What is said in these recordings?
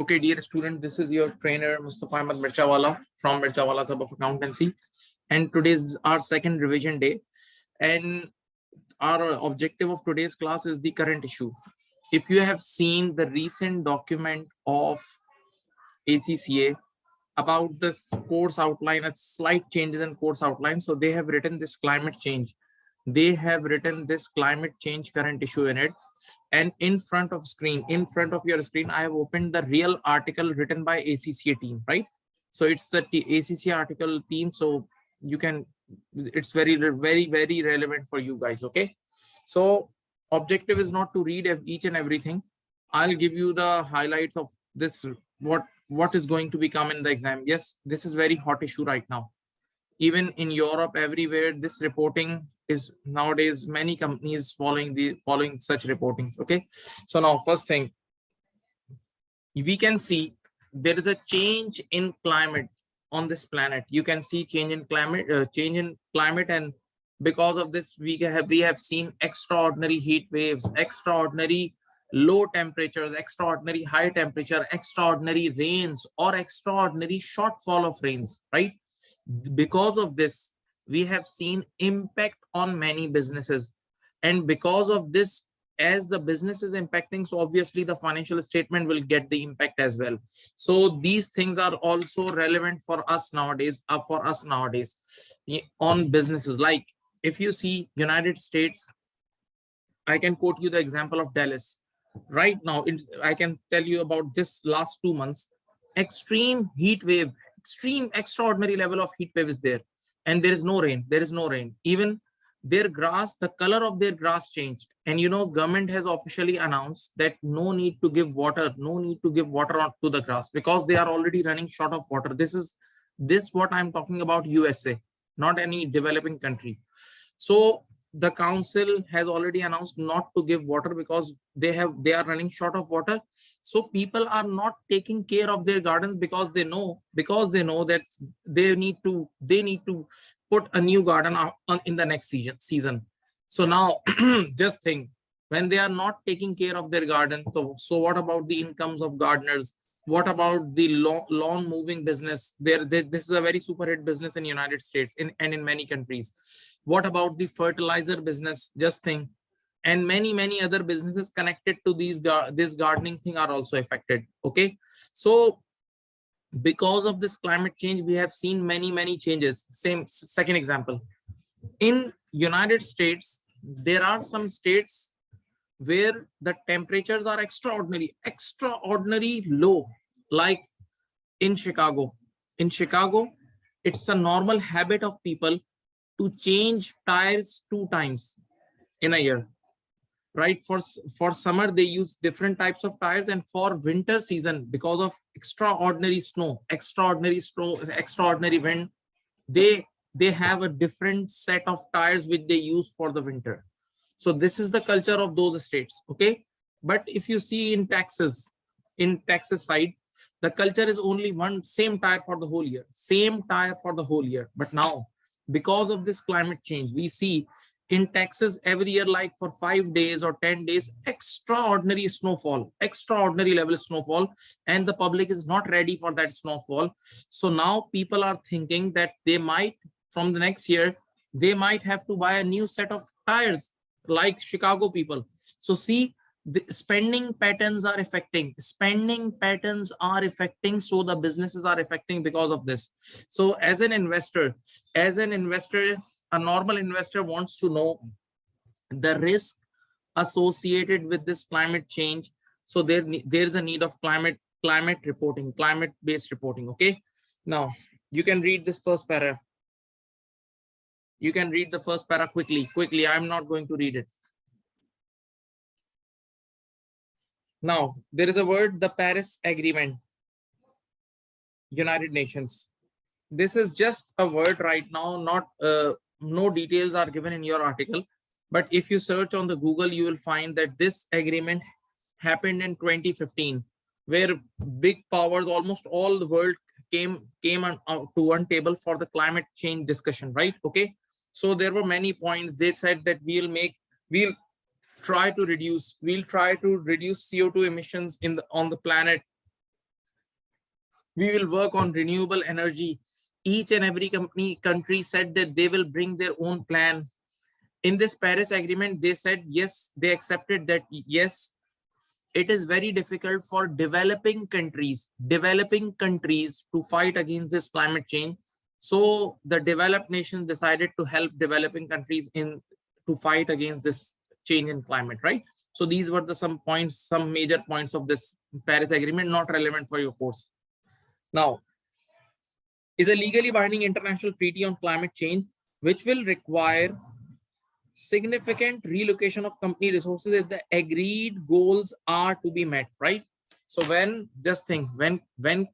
Okay, dear student, this is your trainer Mustafa Mirchawala from Mirchawala Sub of Accountancy, and today's our second revision day. And our objective of today's class is the current issue. If you have seen the recent document of ACCA about this course outline, a slight changes in course outline, so they have written this climate change. They have written this climate change current issue in it, and in front of your screen, I have opened the real article written by ACCA team, right? So it's the ACCA article team, so you can, it's very relevant for you guys. Okay, so objective is not to read each and everything. I'll give you the highlights of this, what is going to become in the exam. Yes, this is very hot issue right now. Even in Europe, everywhere, this reporting is nowadays, many companies following such reportings. Okay, so now first thing, we can see there is a change in climate on this planet. You can see change in climate, and because of this, we have seen extraordinary heat waves, extraordinary low temperatures, extraordinary high temperature, extraordinary rains, or extraordinary shortfall of rains, right? Because of this, we have seen impact on many businesses, and because of this, as the business is impacting, so obviously the financial statement will get the impact as well. So these things are also relevant for us nowadays, on businesses. Like if you see United States, I can quote you the example of Dallas right now. I can tell you about this last 2 months, extreme heat wave, extraordinary level of heat wave is there, and there is no rain. Even their grass, the color of their grass changed. And government has officially announced that no need to give water to the grass, because they are already running short of water. This what I'm talking about, USA, not any developing country. So the council has already announced not to give water because they are running short of water. So people are not taking care of their gardens because they know that they need to put a new garden in the next season. So now just think, when they are not taking care of their garden, so what about the incomes of gardeners? What about the lawn moving business? This is a very super hit business in United States and in many countries. What about the fertilizer business? Just think. And many other businesses connected to this gardening thing are also affected. Okay, so because of this climate change, we have seen many changes. Second example, in United States, there are some states where the temperatures are extraordinary low, like in Chicago. It's a normal habit of people to change tires 2 times in a year, right? For summer, they use different types of tires, and for winter season, because of extraordinary snow, extraordinary wind, they have a different set of tires which they use for the winter. So this is the culture of those states. Okay, but if you see in Texas side, the culture is only same tire for the whole year. But now, because of this climate change, we see in Texas every year, like for 5 days or 10 days, extraordinary level snowfall, and the public is not ready for that snowfall. So now people are thinking that they might, from the next year, they might have to buy a new set of tires, like Chicago people. So see, the spending patterns are affecting, so the businesses are affecting because of this. So as an investor, a normal investor wants to know the risk associated with this climate change. So there's a need of climate reporting, climate-based reporting. Okay, now you can read this first para. You can read the first para quickly. I'm not going to read it. Now, there is a word, the Paris Agreement, United Nations. This is just a word right now, not no details are given in your article. But if you search on the Google, you will find that this agreement happened in 2015, where big powers, almost all the world came to one table for the climate change discussion, right? Okay. So there were many points. They said that we'll try to reduce CO2 emissions on the planet We will work on renewable energy. Each and every country said that they will bring their own plan. In this Paris Agreement, they said, yes, they accepted that, yes, it is very difficult for developing countries to fight against this climate change. So the developed nations decided to help developing countries to fight against this change in climate, right? So these were some major points of this Paris Agreement, not relevant for your course. Now, is a legally binding international treaty on climate change, which will require significant relocation of company resources if the agreed goals are to be met, right? So when the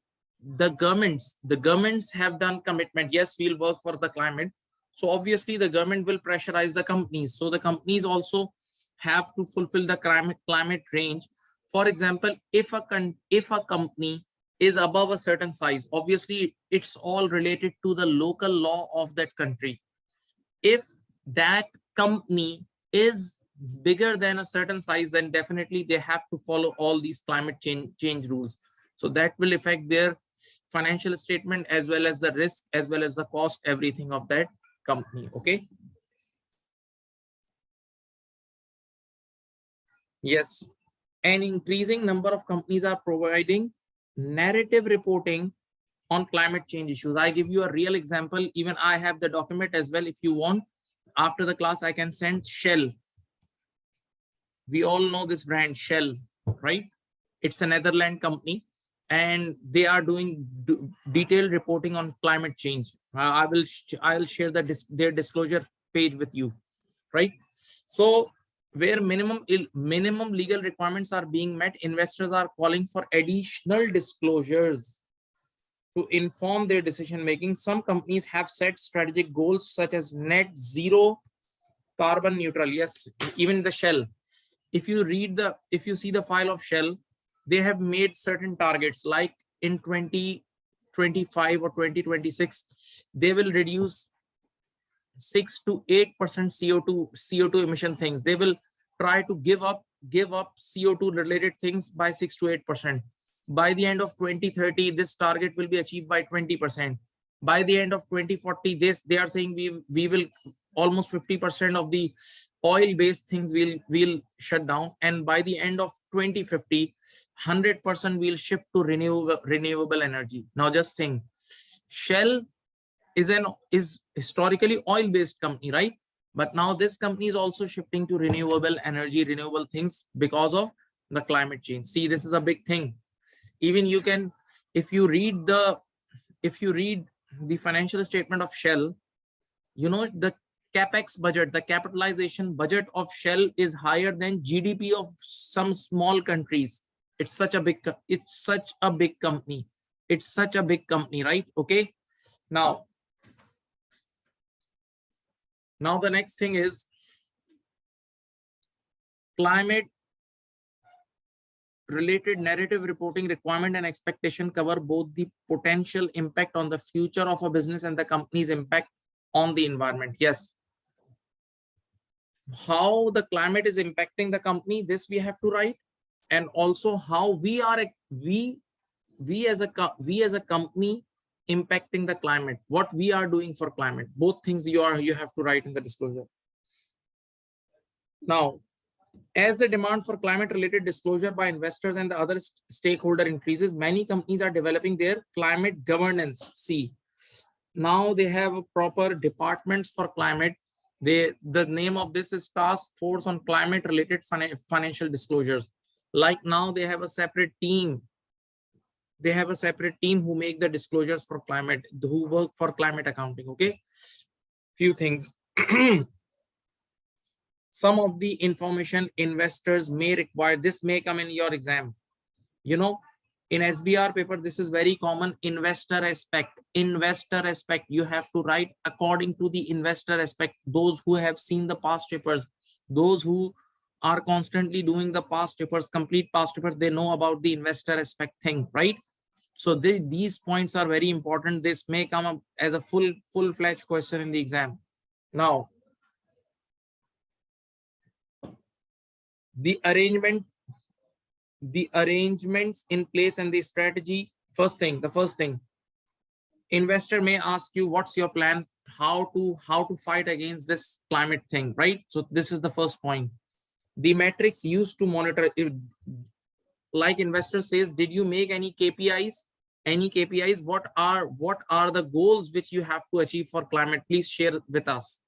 governments have done commitment, yes, we'll work for the climate. So obviously the government will pressurize the companies. So the companies also have to fulfill the climate range. For example, if a company is above a certain size, obviously it's all related to the local law of that country. If that company is bigger than a certain size, then definitely they have to follow all these climate change rules. So that will affect their financial statement as well as the risk, as well as the cost, everything of that company. Okay. Yes. An increasing number of companies are providing narrative reporting on climate change issues. I give you a real example. Even I have the document as well. If you want, after the class, I can send Shell. We all know this brand Shell, right? It's a Netherlands company, and they are doing detailed reporting on climate change. I'll share their disclosure page with you, right? So where minimum legal requirements are being met, investors are calling for additional disclosures to inform their decision making. Some companies have set strategic goals such as net zero carbon neutral. Yes, even the Shell. If you see the file of Shell, they have made certain targets, like in 2025 or 2026, they will reduce 6 to 8% CO2 emission things. They will try to give up CO2 related things by 6 to 8%. By the end of 2030, this target will be achieved by 20%. By the end of 2040, they are saying we will almost 50% of the oil-based things will shut down, and by the end of 2050, 100% will shift to renewable energy. Now just think, Shell is historically oil-based company, right? But now this company is also shifting to renewable energy, renewable things, because of the climate change. See, this is a big thing. Even you can, if you read the financial statement of Shell, you know, the capex budget, the capitalization budget of Shell is higher than GDP of some small countries. It's such a big company. It's such a big company, right? Okay. Now the next thing is climate related narrative reporting requirement and expectation cover both the potential impact on the future of a business and the company's impact on the environment. Yes. How the climate is impacting the company, this we have to write, and also how we as a company impacting the climate, what we are doing for climate. Both things you have to write in the disclosure. Now, as the demand for climate related disclosure by investors and the other stakeholder increases, many companies are developing their climate governance. See, now they have proper departments for climate. The name of this is Task Force on Climate Related Financial Disclosures. Like now they have a separate team. They have a separate team who make the disclosures for climate, who work for climate accounting. Okay, few things. Some of the information investors may require, this may come in your exam. You know, in SBR paper, this is very common. Investor aspect, you have to write according to the investor aspect. Those who have seen the past papers, those who are constantly doing the past papers, complete past papers, they know about the investor aspect thing, right? So these points are very important. This may come up as a full-fledged question in the exam. Now, the arrangements in place and the strategy The first thing, investor may ask you, what's your plan? How to fight against this climate thing, right? So this is the first point. The metrics used to monitor, like investor says, did you make any KPIs? Any KPIs? What are the goals which you have to achieve for climate? Please share with us.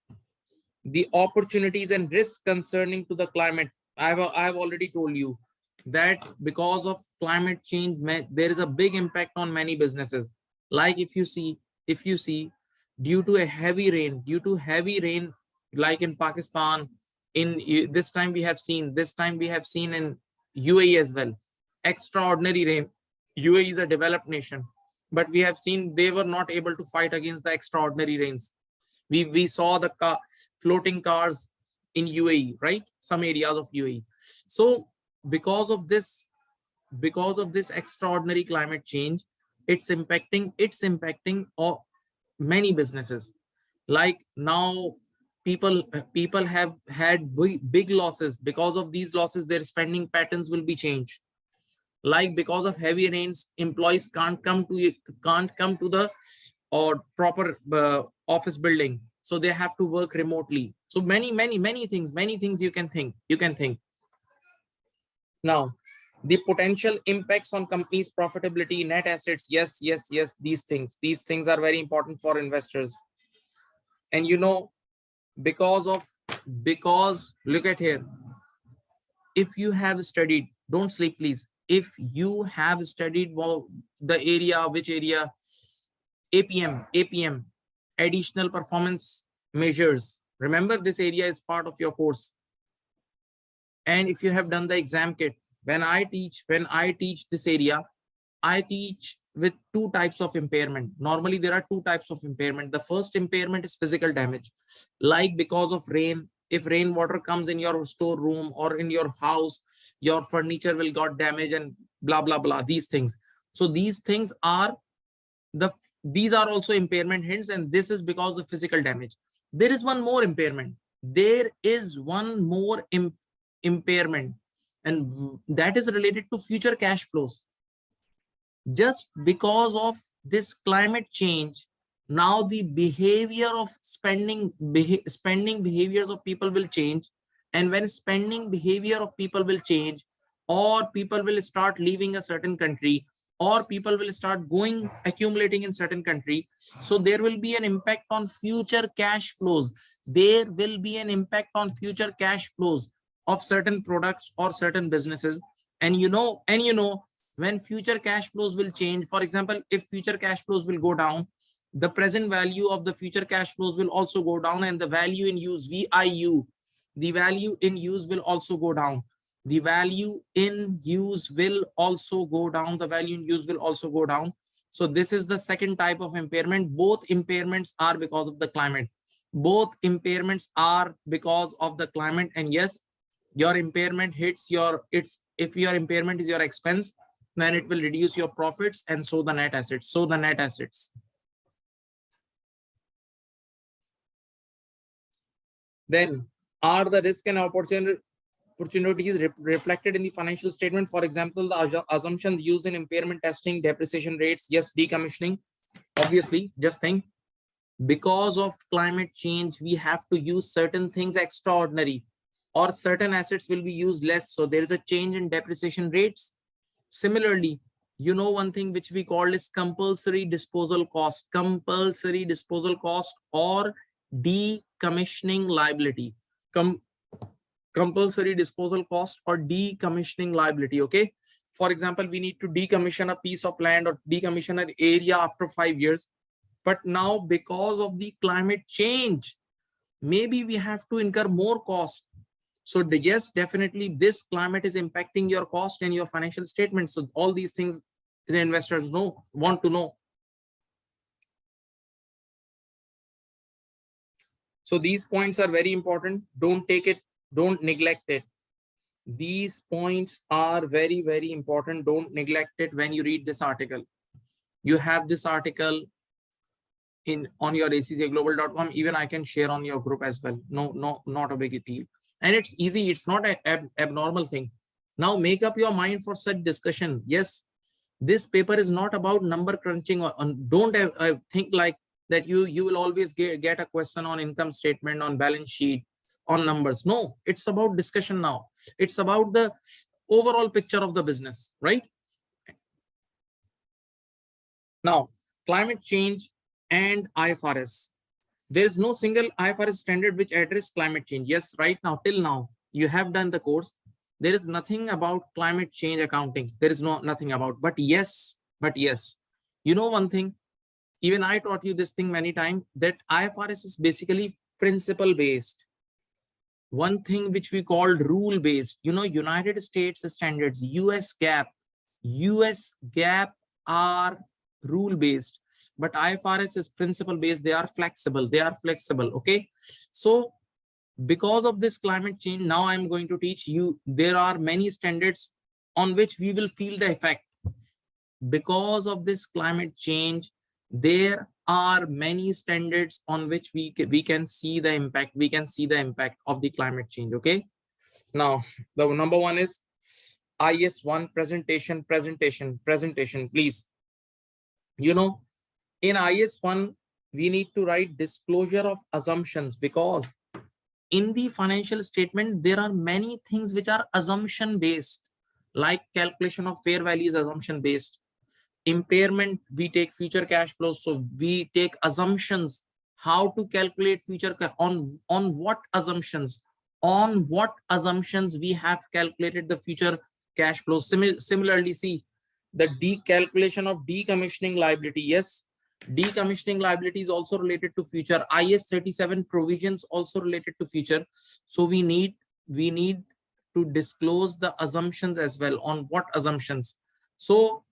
The opportunities and risks concerning to the climate. I've already told you that because of climate change, there is a big impact on many businesses. Like if you see, due to heavy rain, like in Pakistan, this time we have seen in UAE as well, extraordinary rain. UAE is a developed nation, but we have seen they were not able to fight against the extraordinary rains. We saw the floating cars in UAE, right? Some areas of UAE. So because of this extraordinary climate change, it's impacting many businesses. Like now, people have had big losses. Because of these losses, their spending patterns will be changed. Like because of heavy rains, employees can't come to the or proper office building, so they have to work remotely. So many things you can think. Now, the potential impacts on companies' profitability, net assets. Yes, these things are very important for investors. And because look at here, if you have studied, don't sleep please, if you have studied, well, the area, which area? APM, additional performance measures. Remember, this area is part of your course. And if you have done the exam kit, when I teach this area, I teach with two types of impairment. Normally there are two types of impairment. The first impairment is physical damage, like because of rain. If rainwater comes in your storeroom or in your house, your furniture will got damaged and blah blah blah, these things. So these things are these are also impairment hints, and this is because of physical damage. There is one more impairment. Impairment, and that is related to future cash flows. Just because of this climate change, now the behavior of spending behaviors of people will change. And when spending behavior of people will change, or people will start leaving a certain country, or people will start accumulating in certain country, so there will be an impact on future cash flows. There will be an impact on future cash flows of certain products or certain businesses. And when future cash flows will change, for example, if future cash flows will go down, the present value of the future cash flows will also go down, and the value in use, VIU, the value in use will also go down. The value in use will also go down. So this is the second type of impairment. Both impairments are because of the climate. And yes, your impairment hits if your impairment is your expense, then it will reduce your profits, and so the net assets. Then, are the risk and opportunities reflected in the financial statement? For example, the assumptions used in impairment testing, depreciation rates. Yes, decommissioning. Obviously, just think, because of climate change, we have to use certain things extraordinary, or certain assets will be used less. So there is a change in depreciation rates. Similarly, one thing which we call is compulsory disposal cost or decommissioning liability. Compulsory disposal cost or decommissioning liability. Okay. For example, we need to decommission a piece of land or decommission an area after 5 years. But now, because of the climate change, maybe we have to incur more cost. So yes, definitely this climate is impacting your cost and your financial statements. So all these things the investors want to know. So these points are very important. Don't neglect it. These points are very, very important. Don't neglect it when you read this article. You have this article on your accaglobal.com. Even I can share on your group as well. No, not a big deal. And it's easy. It's not an abnormal thing. Now make up your mind for such discussion. Yes, This paper is not about number crunching, or don't think like that you will always get a question on income statement, on balance sheet, on numbers. No, it's about discussion now. It's about the overall picture of the business, right? Now, climate change and IFRS. There is no single IFRS standard which address climate change. Yes, right now, till now, you have done the course. There is nothing about climate change accounting. There is nothing about, but yes, you know one thing, even I taught you this thing many times, that IFRS is basically principle based. One thing which we called rule based, you know, United States standards, US GAAP are rule based, but IFRS is principle based. They are flexible. Okay. So because of this climate change, now I'm going to teach you, there are many standards on which we will feel the effect. Because of this climate change, there are many standards on which we can see the impact. We can see the impact of the climate change. Okay. Now, the number one is IS1 presentation, please. You know, in IS1, we need to write disclosure of assumptions, because in the financial statement, there are many things which are assumption based, like calculation of fair value is assumption based. Impairment, we take future cash flows. So we take assumptions, how to calculate future on what assumptions, we have calculated the future cash flows. Similarly, see the decalculation of decommissioning liability. Yes, decommissioning liability is also related to future. IS 37 provisions also related to future. So we need to disclose the assumptions as well. On what assumptions? So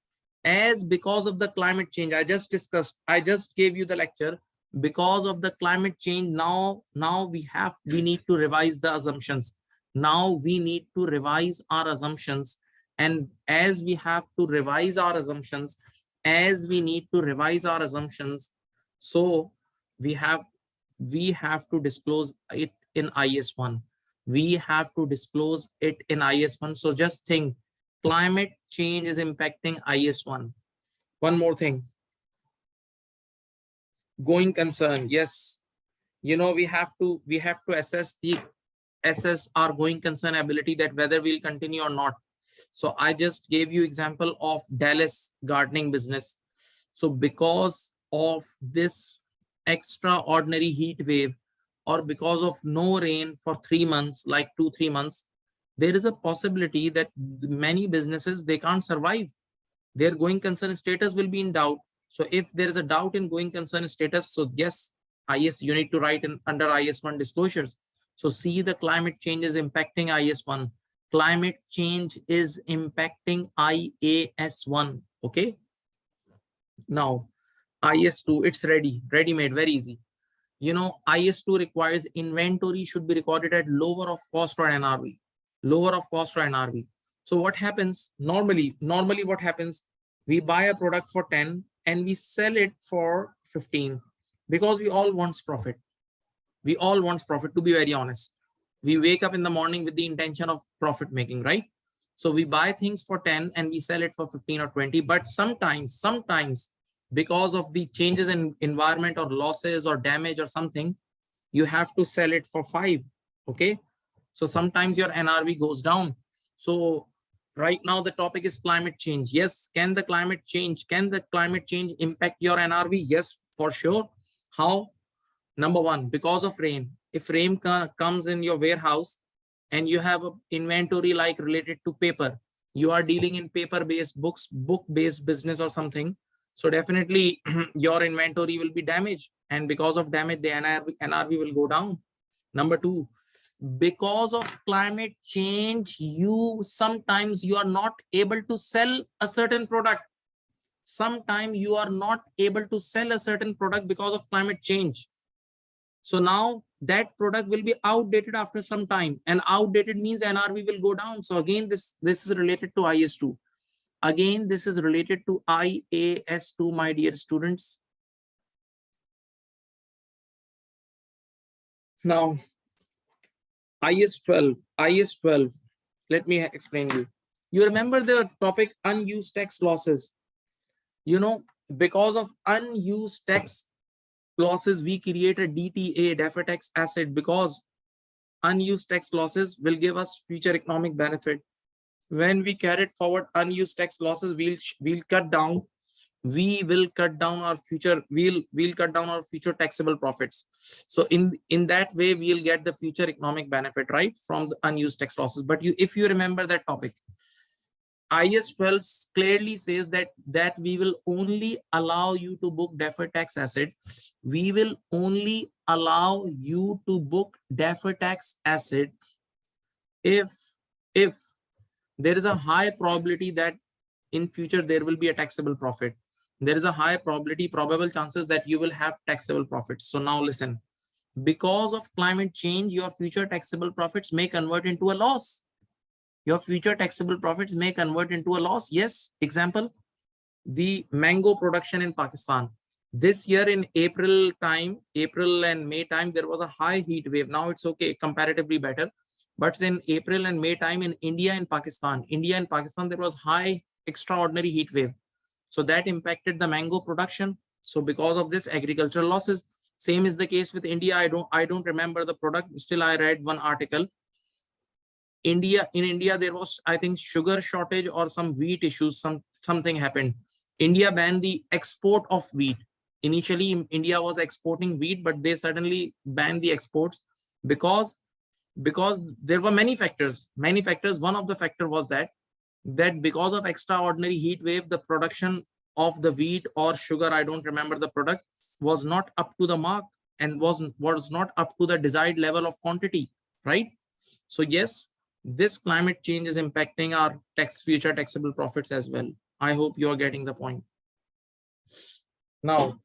as because of the climate change, I just discussed, I just gave you the lecture, because of the climate change, now we need to revise the assumptions. Now we need to revise our assumptions. And as we have to revise our assumptions, so we have to disclose it in IS1. So just think, climate change is impacting IS1. One more thing, going concern. Yes, you know, we have to assess our going concern ability, that whether we'll continue or not. So I just gave you example of Dallas gardening business. So because of this extraordinary heat wave, or because of no rain for 3 months, like 2-3 months, there is a possibility that many businesses, they can't survive. Their going concern status will be in doubt. So if there is a doubt in going concern status, so yes, you need to write in under IS1 disclosures. So see, the climate change is impacting IS1. Climate change is impacting IAS1. Okay. Now, IS2, it's ready-made, very easy. You know, IS2 requires inventory should be recorded at lower of cost or NRV. So what happens normally? What happens? We buy a product for 10 and we sell it for 15, because we all want profit. To be very honest. We wake up in the morning with the intention of profit making, right? So we buy things for 10 and we sell it for 15 or 20. But sometimes, because of the changes in environment or losses or damage or something, you have to sell it for 5. Okay. So sometimes your NRV goes down. So right now the topic is climate change. Yes. Can the climate change impact your NRV? Yes, for sure. How? Number one, because of rain. If rain comes in your warehouse and you have an inventory like related to paper, you are dealing in paper-based book-based business or something. So definitely your inventory will be damaged. And because of damage, the NRV will go down. Number two, because of climate change, sometimes you are not able to sell a certain product. Sometimes you are not able to sell a certain product because of climate change. So now that product will be outdated after some time, and outdated means NRV will go down. So again, this is related to IS2. Again, this is related to IAS2, my dear students. Now, IS12, let me explain you. You remember the topic unused tax losses. You know, because of unused tax losses, we create a DTA, deferred tax asset, because unused tax losses will give us future economic benefit. When we carry forward unused tax losses, we'll cut down, we will cut down our future, we'll cut down our future taxable profits. So in that way, we'll get the future economic benefit, right, from the unused tax losses. But if you remember that topic, IS 12 clearly says that we will only allow you to book deferred tax asset. We will only allow you to book deferred tax asset if there is a high probability that in future there will be a taxable profit. There is a high probable chances that you will have taxable profits. So now listen, because of climate change, your future taxable profits may convert into a loss. Your future taxable profits may convert into a loss. Yes, example, the mango production in Pakistan. This year in April and May time, there was a high heat wave. Now it's okay, comparatively better. But in April and May time in India and Pakistan, there was high extraordinary heat wave. So that impacted the mango production. So because of this, agricultural losses. Same is the case with India. I don't remember the product. Still, I read one article. In India, there was, I think, sugar shortage or some wheat issues. Something happened. India banned the export of wheat. Initially, India was exporting wheat, but they suddenly banned the exports because there were many factors. One of the factor was that because of extraordinary heat wave, the production of the wheat or sugar, I don't remember the product, was not up to the mark and was not up to the desired level of quantity, right? So yes, this climate change is impacting our future taxable profits as well. I hope you are getting the point. Now,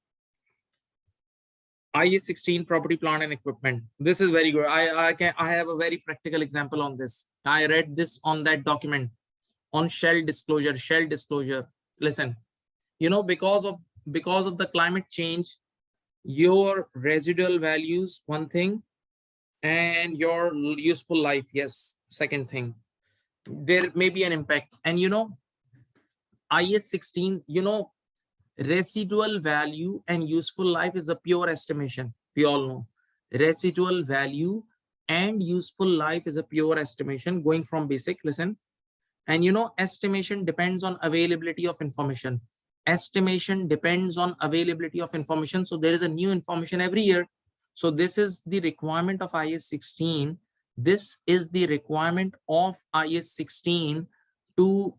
IS 16 property, plant and equipment. This is very good. I have a very practical example on this. I read this on that document on shell disclosure. Listen, you know, because of the climate change, your residual values, one thing, and your useful life, yes, second thing, there may be an impact. And you know, IS 16, you know, residual value and useful life is a pure estimation. We all know residual value and useful life is a pure estimation going from basic. Listen, and you know, estimation depends on availability of information. Estimation depends on availability of information. So there is a new information every year. So this is the requirement of IS 16. This is the requirement of IS 16 to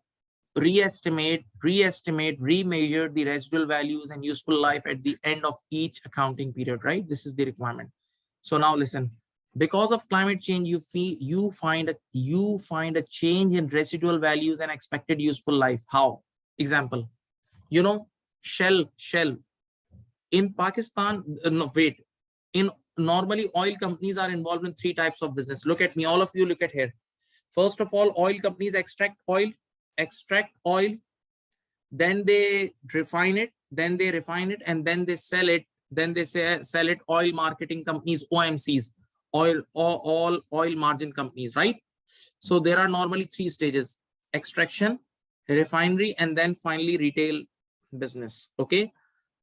reestimate, remeasure the residual values and useful life at the end of each accounting period, right? This is the requirement. So now listen, because of climate change, you find a change in residual values and expected useful life. How? Example, you know, Shell in Pakistan, normally oil companies are involved in three types of business. Look at me, all of you, look at here. First of all, oil companies extract oil, then they refine it, and then they sell it. Then they sell it. Oil marketing companies, OMCs, all oil margin companies, right? So there are normally three stages: extraction, refinery, and then finally retail business. Okay.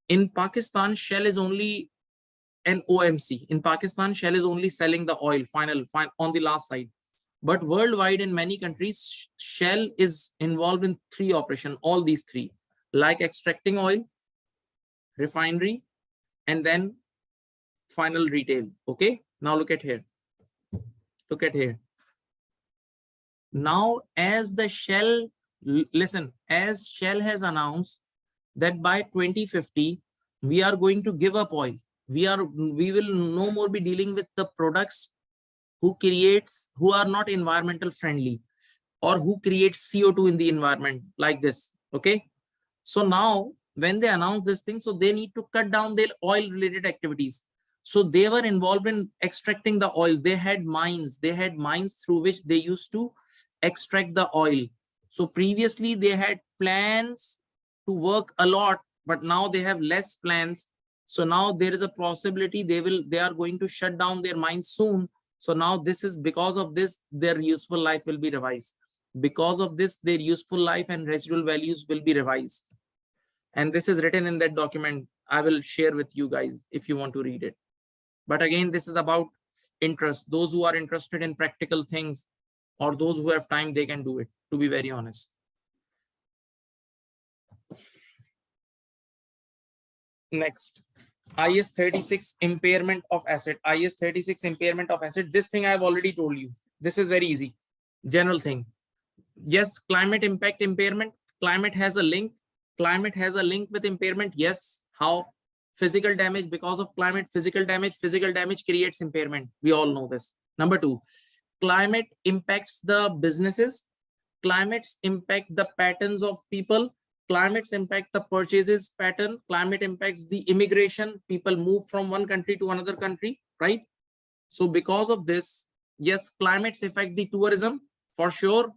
In Pakistan, Shell is only an OMC. In Pakistan, Shell is only selling the oil final on the last side. But worldwide, in many countries, Shell is involved in three operations, all these three, like extracting oil, refinery, and then final retail. Okay. Now look at here. Now, as Shell has announced that by 2050, we are going to give up oil. We will no more be dealing with the products who are not environmental friendly or who create CO2 in the environment like this. Okay. So now when they announce this thing, so they need to cut down their oil related activities. So they were involved in extracting the oil. They had mines through which they used to extract the oil. So previously they had plans to work a lot, but now they have less plans. So now there is a possibility they are going to shut down their mines soon. So now this is because of this, their useful life will be revised. Because of this, their useful life and residual values will be revised. And this is written in that document. I will share with you guys if you want to read it. But again, this is about interest. Those who are interested in practical things or those who have time, they can do it, to be very honest. Next, IS 36 impairment of asset. IS 36 impairment of asset. This thing I have already told you. This is very easy. General thing. Yes, climate impact impairment. Climate has a link. Climate has a link with impairment. Yes. How? Physical damage. Because of climate, physical damage creates impairment. We all know this. Number two, climate impacts the businesses. Climates impact the patterns of people. Climates impact the purchases pattern. Climate impacts the immigration. People move from one country to another country, right? So because of this, yes, climates affect the tourism for sure.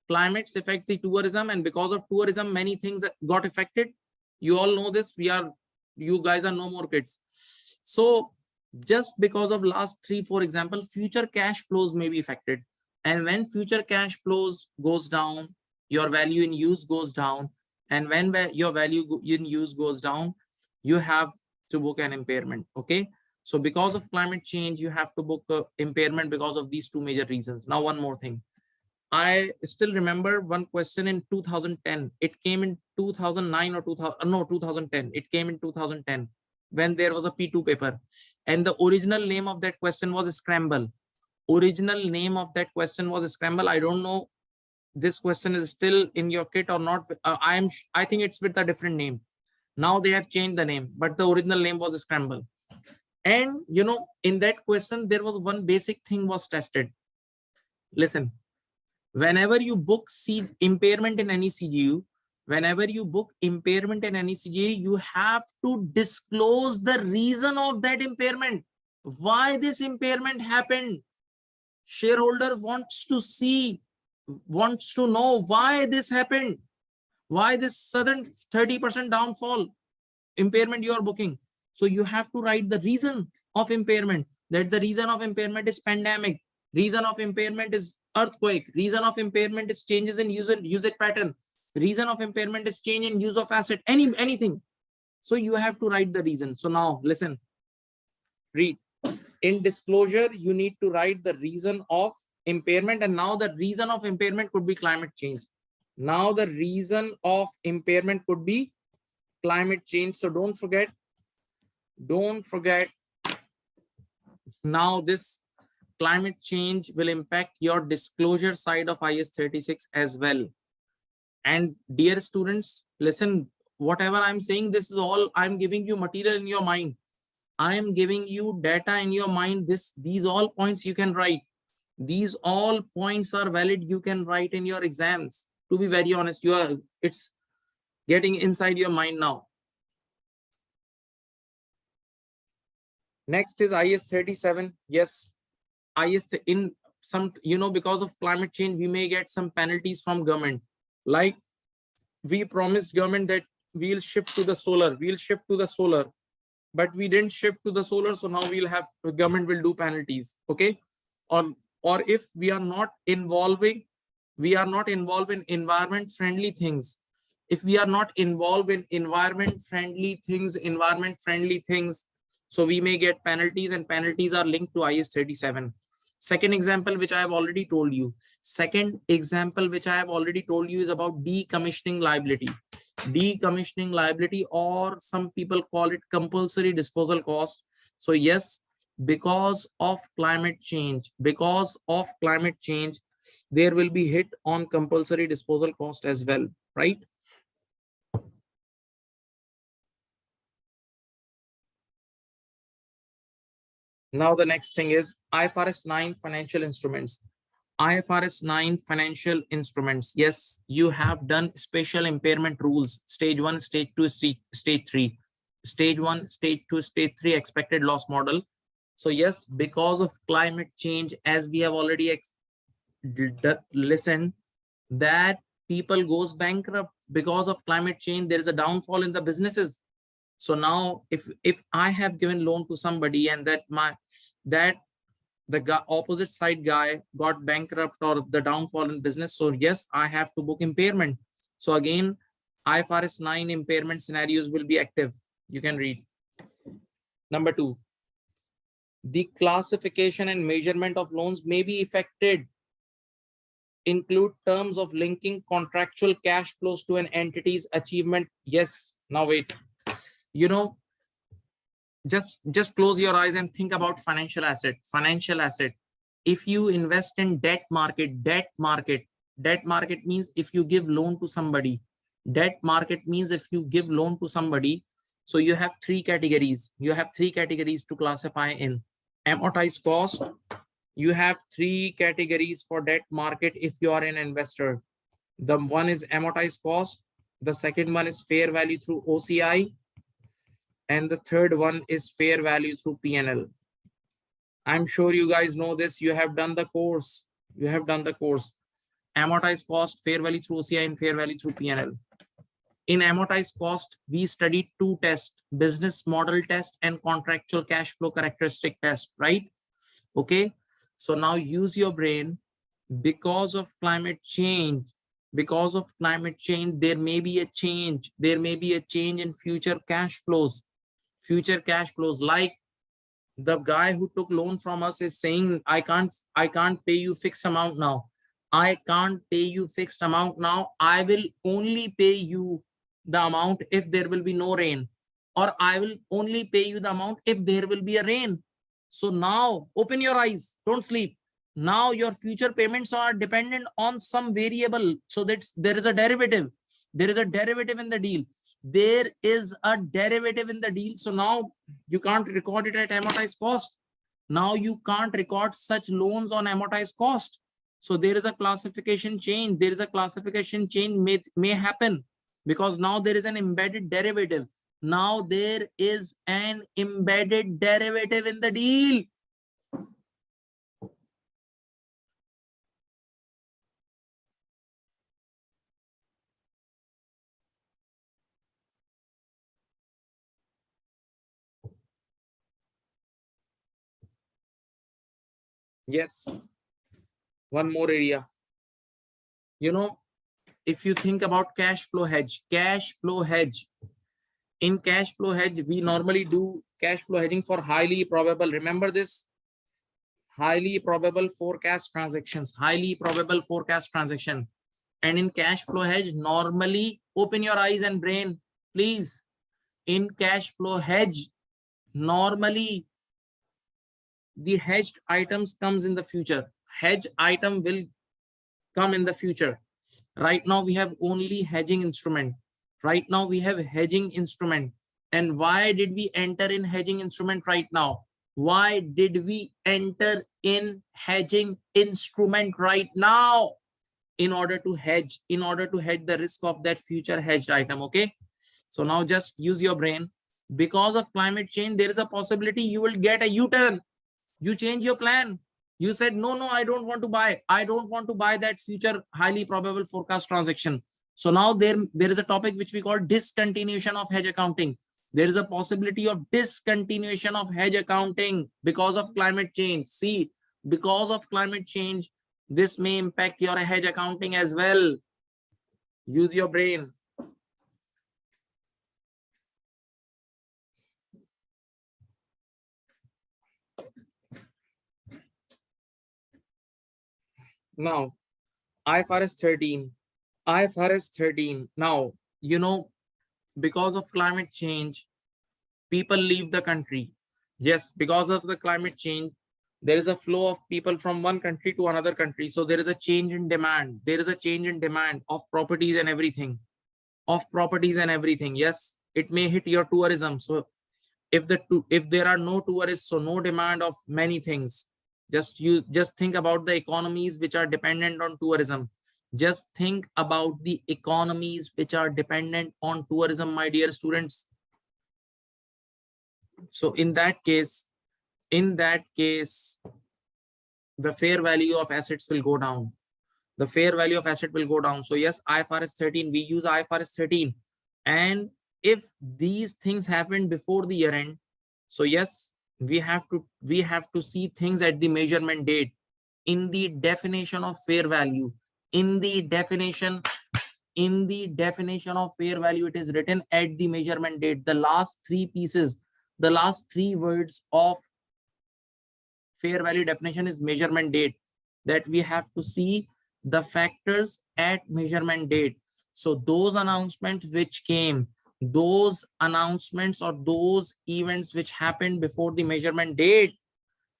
Climates affect the tourism, and because of tourism, many things got affected. You all know this. You guys are no more kids. So just because of last 3, 4 example, future cash flows may be affected. And when future cash flows goes down, your value in use goes down. And when your value in use goes down, you have to book an impairment. Okay. So because of climate change, you have to book impairment because of these 2 major reasons. Now, one more thing. I still remember one question in 2010. It came in 2009 or 2000. No, 2010. It came in 2010 when there was a P2 paper. And the original name of that question was Scramble. Original name of that question was Scramble. I don't know this question is still in your kit or not. I think it's with a different name. Now they have changed the name, but the original name was Scramble. And you know, in that question, there was one basic thing was tested. Listen, whenever you book impairment in any CGU, you have to disclose the reason of that impairment. Why this impairment happened? Shareholder wants to know why this happened. Why this sudden 30% downfall impairment you are booking. So you have to write the reason of impairment. That the reason of impairment is pandemic. Reason of impairment is earthquake. Reason of impairment is changes in usage pattern. Reason of impairment is change in use of asset. Anything. So you have to write the reason. So now listen, read. In disclosure, you need to write the reason of impairment. And now the reason of impairment could be climate change. Now the reason of impairment could be climate change. So don't forget. Now this climate change will impact your disclosure side of IS 36 as well. And dear students, listen, whatever I'm saying, this is all I'm giving you material in your mind. I am giving you data in your mind. These all points you can write. These all points are valid. You can write in your exams. To be very honest, it's getting inside your mind now. Next is IS 37. Yes, in some, because of climate change, we may get some penalties from government. Like we promised government that we'll shift to the solar. But we didn't shift to the solar, so now government will do penalties. Okay, or if we are not involved in environment friendly things. If we are not involved in environment friendly things, so we may get penalties, and penalties are linked to IS 37. Second example, which I have already told you. is about decommissioning liability. Decommissioning liability, or some people call it compulsory disposal cost. So yes, because of climate change, there will be hit on compulsory disposal cost as well, right? Now the next thing is IFRS 9 financial instruments. IFRS 9 financial instruments. Yes, you have done special impairment rules. Stage 1, stage 2, stage 3. Stage 1, stage 2, stage 3 expected loss model. So yes, because of climate change, as we have already listened, that people goes bankrupt because of climate change. There is a downfall in the businesses. So now if I have given loan to somebody and the opposite side guy got bankrupt or the downfall in business, so yes, I have to book impairment. So again, IFRS 9 impairment scenarios will be active. You can read. Number 2, the classification and measurement of loans may be affected. Include terms of linking contractual cash flows to an entity's achievement. Yes. Now wait. You know, just close your eyes and think about financial asset. Financial asset. If you invest in debt market means if you give loan to somebody. Debt market means if you give loan to somebody. So you have three categories. You have three categories to classify in. Amortized cost. You have three categories for debt market if you are an investor. The one is amortized cost. The second one is fair value through OCI. And the third one is fair value through PNL. I'm sure you guys know this. You have done the course. You have done the course. Amortized cost, fair value through OCI, and fair value through PNL. In amortized cost, we studied two tests, business model test and contractual cash flow characteristic test, right? Okay. So now use your brain. Because of climate change, there may be a change. There may be a change in future cash flows. Future cash flows, like the guy who took loan from us is saying, I can't pay you fixed amount now. I can't pay you fixed amount now. I will only pay you the amount if there will be no rain, or I will only pay you the amount if there will be a rain. So now open your eyes, don't sleep. Now your future payments are dependent on some variable. So that's, there is a derivative. There is a derivative in the deal. There is a derivative in the deal. So now you can't record it at amortized cost. Now you can't record such loans on amortized cost. So there is a classification change. There is a classification change may happen because now there is an embedded derivative. Now there is an embedded derivative in the deal. Yes. One more area. You know, if you think about cash flow hedge, in cash flow hedge, we normally do cash flow hedging for highly probable. Remember this? Highly probable forecast transactions, highly probable forecast transaction. And in cash flow hedge, normally, open your eyes and brain, please. In cash flow hedge, normally the hedged items comes in the future. Hedge item will come in the future. Right now we have only hedging instrument. Right now we have hedging instrument. And why did we enter in hedging instrument right now? Why did we enter in hedging instrument right now? In order to hedge the risk of that future hedged item. Okay. So now just use your brain. Because of climate change, there is a possibility you will get a U-turn. You change your plan. You said, no, I don't want to buy. I don't want to buy that future highly probable forecast transaction. So now there is a topic which we call discontinuation of hedge accounting. There is a possibility of discontinuation of hedge accounting because of climate change. See, because of climate change, this may impact your hedge accounting as well. Use your brain. Now, IFRS 13. Now, you know, because of climate change, people leave the country. Yes, because of the climate change, there is a flow of people from one country to another country. So there is a change in demand. There is a change in demand of properties and everything. Yes, it may hit your tourism. So if there are no tourists, so no demand of many things. Just think about the economies which are dependent on tourism. Just think about the economies which are dependent on tourism, my dear students. So in that case, the fair value of assets will go down. The fair value of asset will go down. So yes, IFRS 13, we use IFRS 13. And if these things happen before the year end, so yes, we have to see things at the measurement date. In the definition of fair value, in the definition of fair value, it is written at the measurement date. The last three pieces, the last three words of fair value definition is measurement date, that we have to see the factors at measurement date. So those announcements which came, those announcements or those events which happened before the measurement date,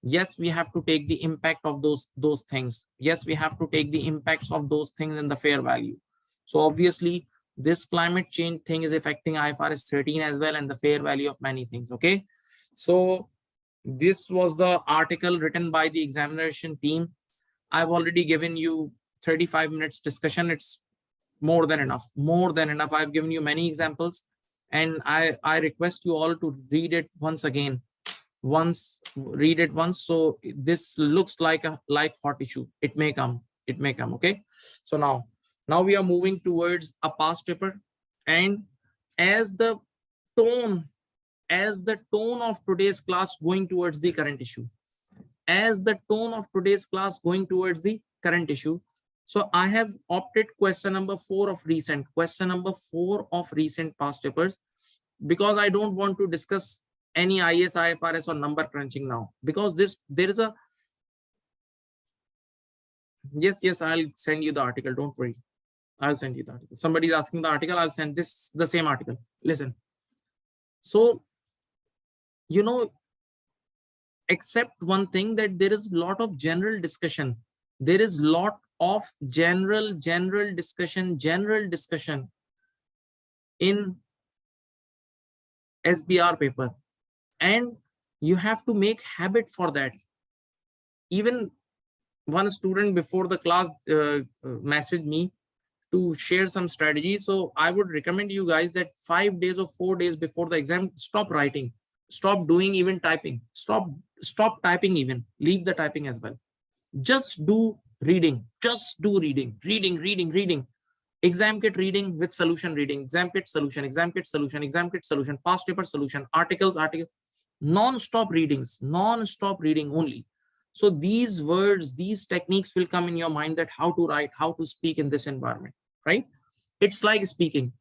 yes, we have to take the impact of those things. Yes, we have to take the impacts of those things in the fair value. So obviously this climate change thing is affecting IFRS 13 as well, and the fair value of many things. Okay, so this was the article written by the examination team. I've already given you 35 minutes discussion. It's more than enough, more than enough. I've given you many examples, and I request you all to read it once again. Read it once. So this looks like a hot issue. It may come. Okay, so now we are moving towards a past paper, and as the tone of today's class going towards the current issue, so I have opted question number 4 of recent past papers, because I don't want to discuss any IS, IFRS or number crunching now, because there is a yes, I'll send you the article, don't worry. I'll send you the article. Somebody's asking the article, I'll send the same article. Listen, so except one thing, that there is a lot of general discussion. There is lot of general discussion in SBR paper, and you have to make habit for that. Even one student before the class messaged me to share some strategy. So I would recommend you guys that 5 days or 4 days before the exam, stop writing, stop doing even typing, stop typing, even leave the typing as well. Just do reading, reading. Exam kit reading with solution reading, exam kit solution, past paper solution, articles, non-stop reading only. So these words, these techniques will come in your mind, that how to write, how to speak in this environment, right? It's like speaking.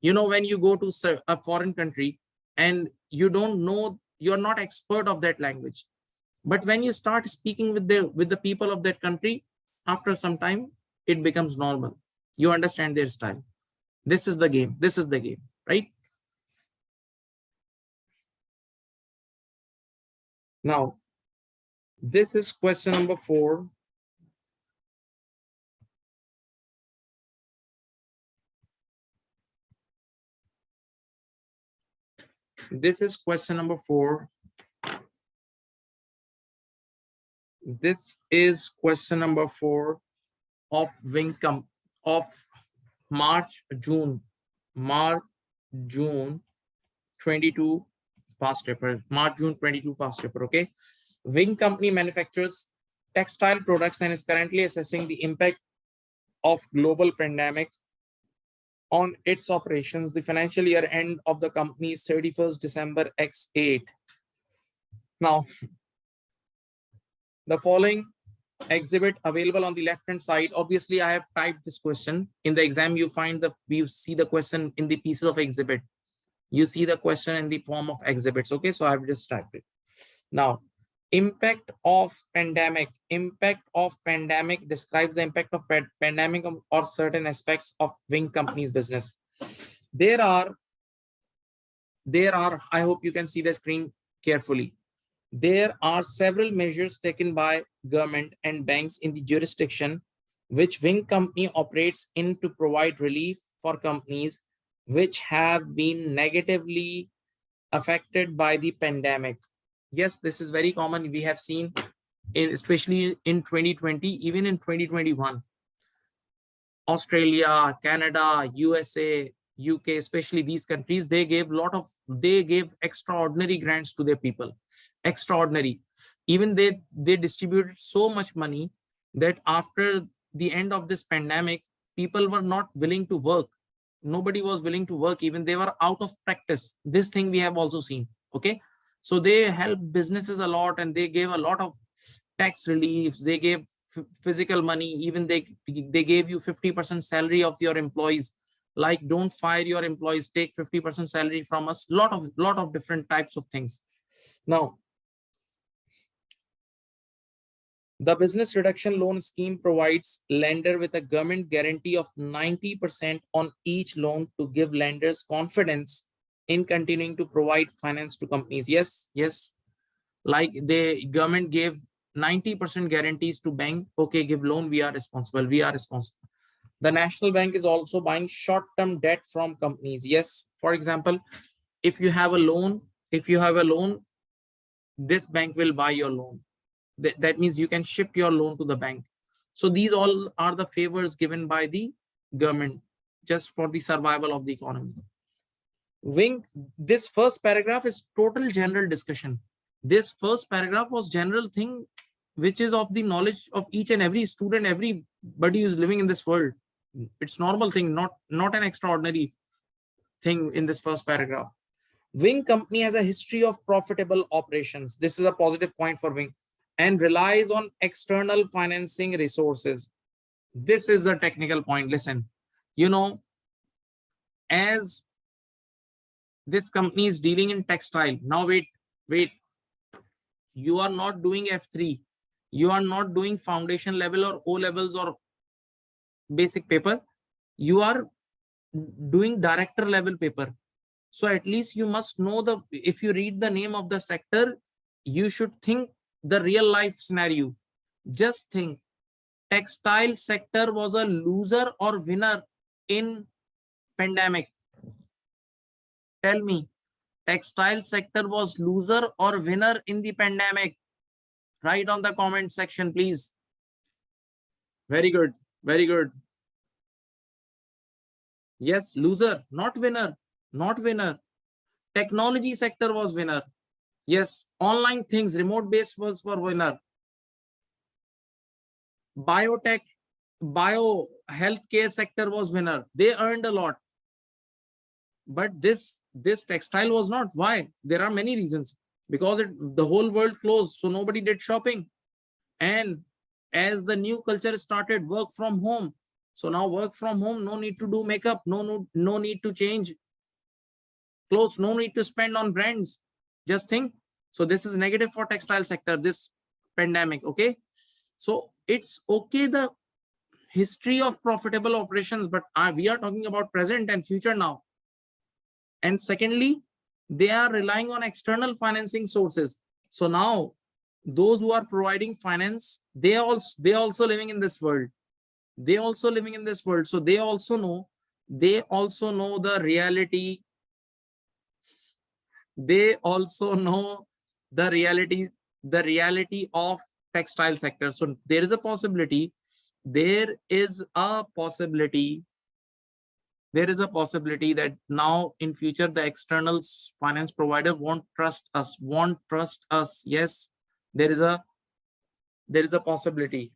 When you go to a foreign country and you don't know, you're not expert of that language, but when you start speaking with the people of that country, after some time it becomes normal. You understand their style. This is the game, right? Now this is question number 4. This is question number 4. This is question number 4 of Wincom of March June 22 past paper. Okay. Wing company manufactures textile products and is currently assessing the impact of global pandemic on its operations. The financial year end of the company is 31st December X8. Now, the following exhibit available on the left hand side. Obviously, I have typed this question. In the exam, you see the question in the pieces of exhibit. You see the question in the form of exhibits. Okay, so I've just typed it. Now, impact of pandemic describes the impact of pandemic or certain aspects of Wing company's business. There are, I hope you can see the screen carefully. There are several measures taken by government and banks in the jurisdiction which Wing company operates in to provide relief for companies which have been negatively affected by the pandemic. Yes, this is very common. We have seen, especially in 2020, even in 2021, Australia, Canada, USA, UK, especially these countries, they gave extraordinary grants to their people. Extraordinary. Even they distributed so much money that after the end of this pandemic, people were not willing to work. Nobody was willing to work. Even they were out of practice. This thing we have also seen. Okay. So they helped businesses a lot, and they gave a lot of tax reliefs. They gave physical money. Even they gave you 50% salary of your employees. Like, don't fire your employees, take 50% salary from us. Lot of different types of things. Now, the business reduction loan scheme provides lender with a government guarantee of 90% on each loan to give lenders confidence in continuing to provide finance to companies. Yes, yes. Like the government gave 90% guarantees to bank. Okay, give loan, we are responsible. We are responsible. The National Bank is also buying short-term debt from companies. Yes, for example, if you have a loan, this bank will buy your loan. That means you can shift your loan to the bank. So these all are the favors given by the government just for the survival of the economy. This first paragraph is total general discussion. This first paragraph was general thing, which is of the knowledge of each and every student, everybody who is living in this world. It's normal thing, not an extraordinary thing in this first paragraph. Wing company has a history of profitable operations. This is a positive point for Wing, and relies on external financing resources. This is the technical point. Listen, as this company is dealing in textile. Now, wait. You are not doing F3. You are not doing foundation level or O levels or basic paper. You are doing director level paper. So at least you must know if you read the name of the sector, you should think the real life scenario. Just think, textile sector was a loser or winner in pandemic? Tell me, textile sector was loser or winner in the pandemic? Write on the comment section, please. Very good. Very good. Yes, loser, not winner. Not winner. Technology sector was winner. Yes, online things, remote-based works were winner. Biotech, healthcare sector was winner. They earned a lot. But this textile was not. Why? There are many reasons. Because the whole world closed, so nobody did shopping. And as the new culture started, work from home. So now work from home, no need to do makeup, no need to change clothes, no need to spend on brands. Just think. So this is negative for textile sector, this pandemic. Okay. So it's okay, the history of profitable operations, but we are talking about present and future now. And secondly, they are relying on external financing sources. So now those who are providing finance, they also living in this world. They also living in this world. So they also know the reality. They also know the reality of textile sector. So there is a possibility that now in future the external finance provider won't trust us. Yes, there is a possibility.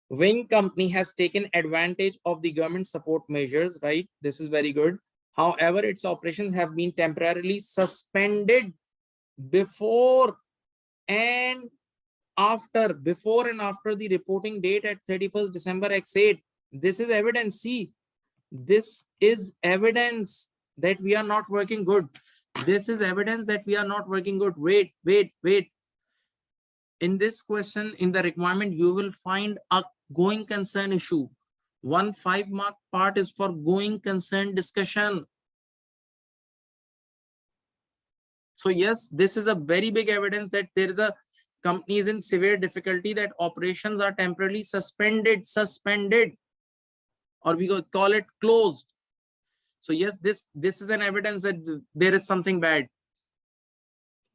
Wing company has taken advantage of the government support measures, right? This is very good. However, its operations have been temporarily suspended before and after the reporting date at 31st December X8. This is evidence. See, this is evidence that we are not working good. This is evidence that we are not working good. Wait. In this question, in the requirement, you will find a going concern issue. 1 5-mark part is for going concern discussion. So yes, this is a very big evidence that there is a company is in severe difficulty, that operations are temporarily suspended, or we call it closed. So yes, this is an evidence that there is something bad.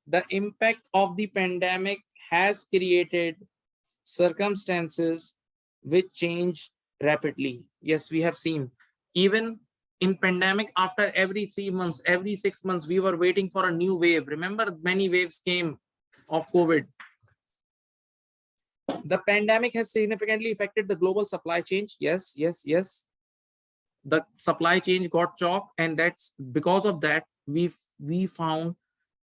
The impact of the pandemic has created circumstances which change rapidly. Yes, we have seen. Even in pandemic, after every 3 months, every 6 months, we were waiting for a new wave. Remember, many waves came of COVID. The pandemic has significantly affected the global supply chain. Yes. The supply chain got chopped, and that's because of that we found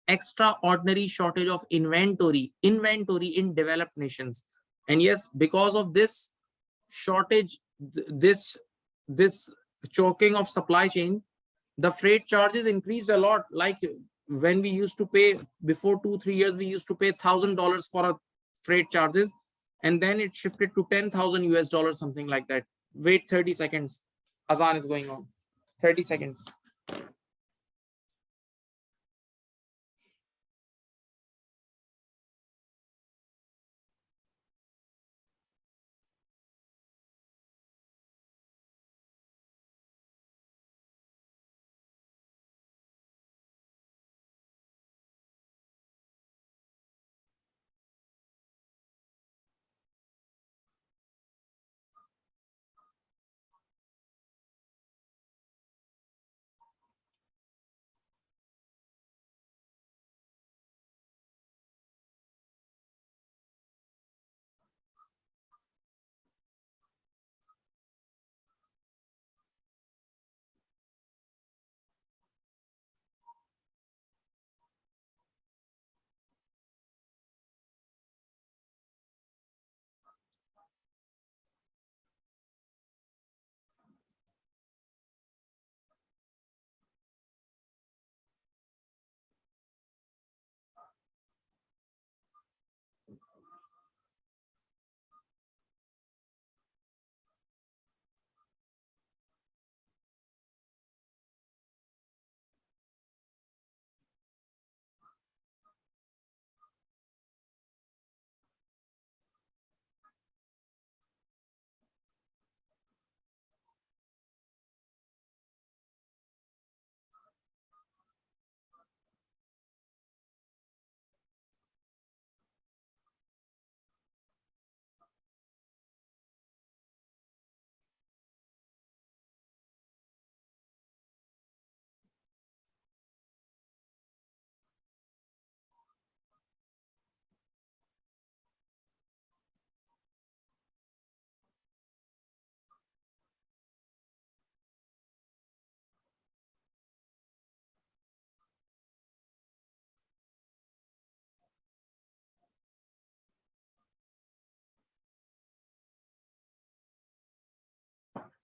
extraordinary shortage of inventory in developed nations. And yes, because of this shortage, this choking of supply chain, the freight charges increased a lot. Like when we used to pay before 2-3 years, we used to pay $1,000 for a freight charges, and then it shifted to 10,000 US dollars, something like that. Wait 30 seconds. Azan is going on. 30 seconds.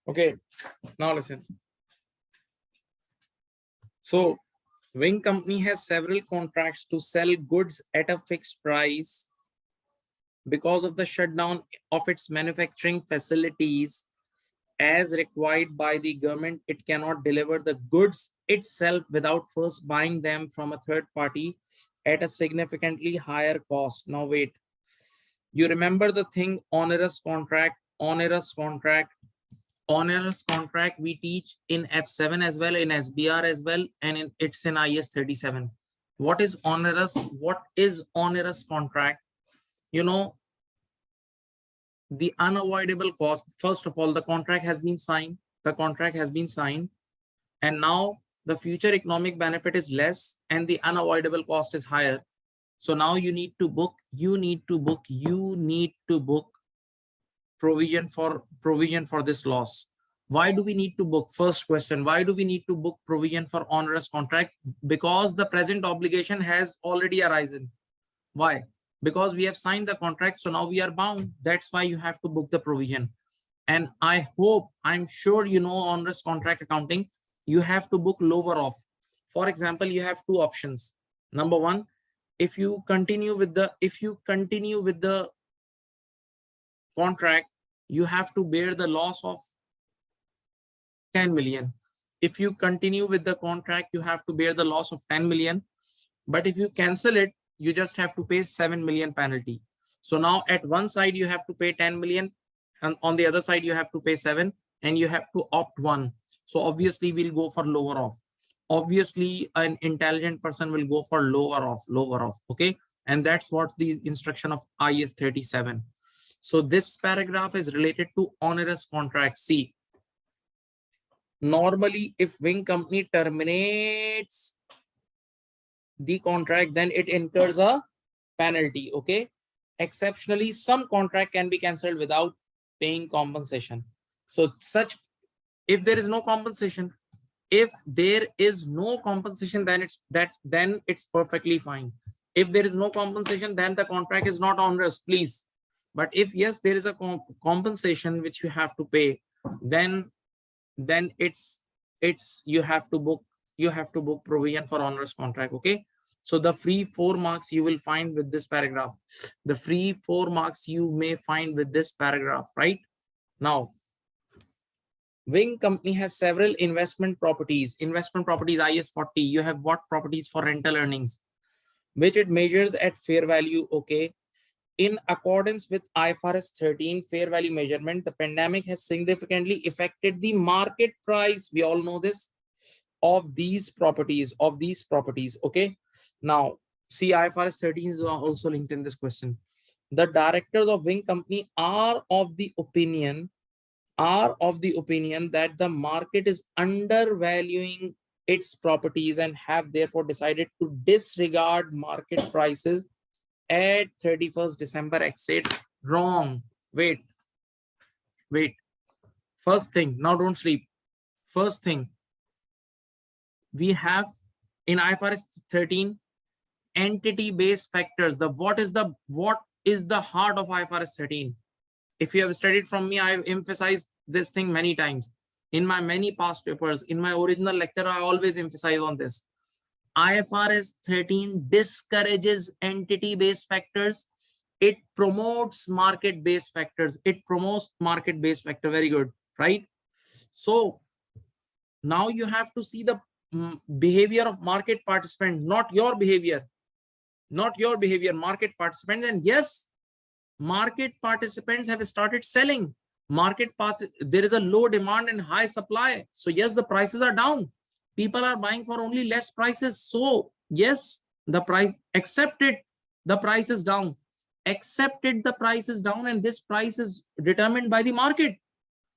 Okay, now listen. So Wing Company has several contracts to sell goods at a fixed price. Because of the shutdown of its manufacturing facilities as required by the government, it cannot deliver the goods itself without first buying them from a third party at a significantly higher cost. Now wait, you remember the thing onerous contract, onerous contract we teach in F7 as well, in SBR as well, and it's in IS 37. What is onerous? What is onerous contract? You know, the unavoidable cost. First of all, the contract has been signed. The contract has been signed, and now the future economic benefit is less and the unavoidable cost is higher. So now you need to book provision for this loss. Why do we need to book? First question, why do we need to book provision for onerous contract? Because the present obligation has already arisen. Why? Because we have signed the contract, so now we are bound. That's why you have to book the provision. And I'm sure you know onerous contract accounting, you have to book lower off. For example, you have two options. Number one, if you continue with the contract, you have to bear the loss of 10 million. If you continue with the contract, you have to bear the loss of 10 million. But if you cancel it, you just have to pay 7 million penalty. So now at one side, you have to pay 10 million, and on the other side, you have to pay 7, and you have to opt one. So obviously, we'll go for lower off. Obviously, an intelligent person will go for lower off. Okay. And that's what the instruction of IS 37. So this paragraph is related to onerous contract. See, normally, if Wing Company terminates the contract, then it incurs a penalty. Okay. Exceptionally, some contract can be cancelled without paying compensation. So if there is no compensation, then it's perfectly fine. If there is no compensation, then the contract is not onerous. Please But if yes, there is a compensation which you have to pay, then it's you have to book provision for onerous contract. Okay, so the free 4 marks you will find with this paragraph. The free 4 marks you may find with this paragraph. Right now, Wing company has several investment properties. Investment properties IS 40. You have what properties for rental earnings, which it measures at fair value. Okay. In accordance with IFRS 13 fair value measurement, the pandemic has significantly affected the market price. We all know this, of these properties. Okay. Now, see, IFRS 13 is also linked in this question. The directors of Wing company are of the opinion that the market is undervaluing its properties and have therefore decided to disregard market prices at 31st December exit. Wrong. Wait. First thing, now don't sleep. First thing, we have in IFRS 13 entity-based factors. What is the heart of IFRS 13? If you have studied from me, I've emphasized this thing many times. In my many past papers, in my original lecture, I always emphasize on this. IFRS 13 discourages entity-based factors. It promotes market-based factors. Very good, right? So now you have to see the behavior of market participants, not your behavior, market participants. And yes, market participants have started selling. There is a low demand and high supply. So yes, the prices are down. People are buying for only less prices. So yes, the price accepted, the price is down. And this price is determined by the market.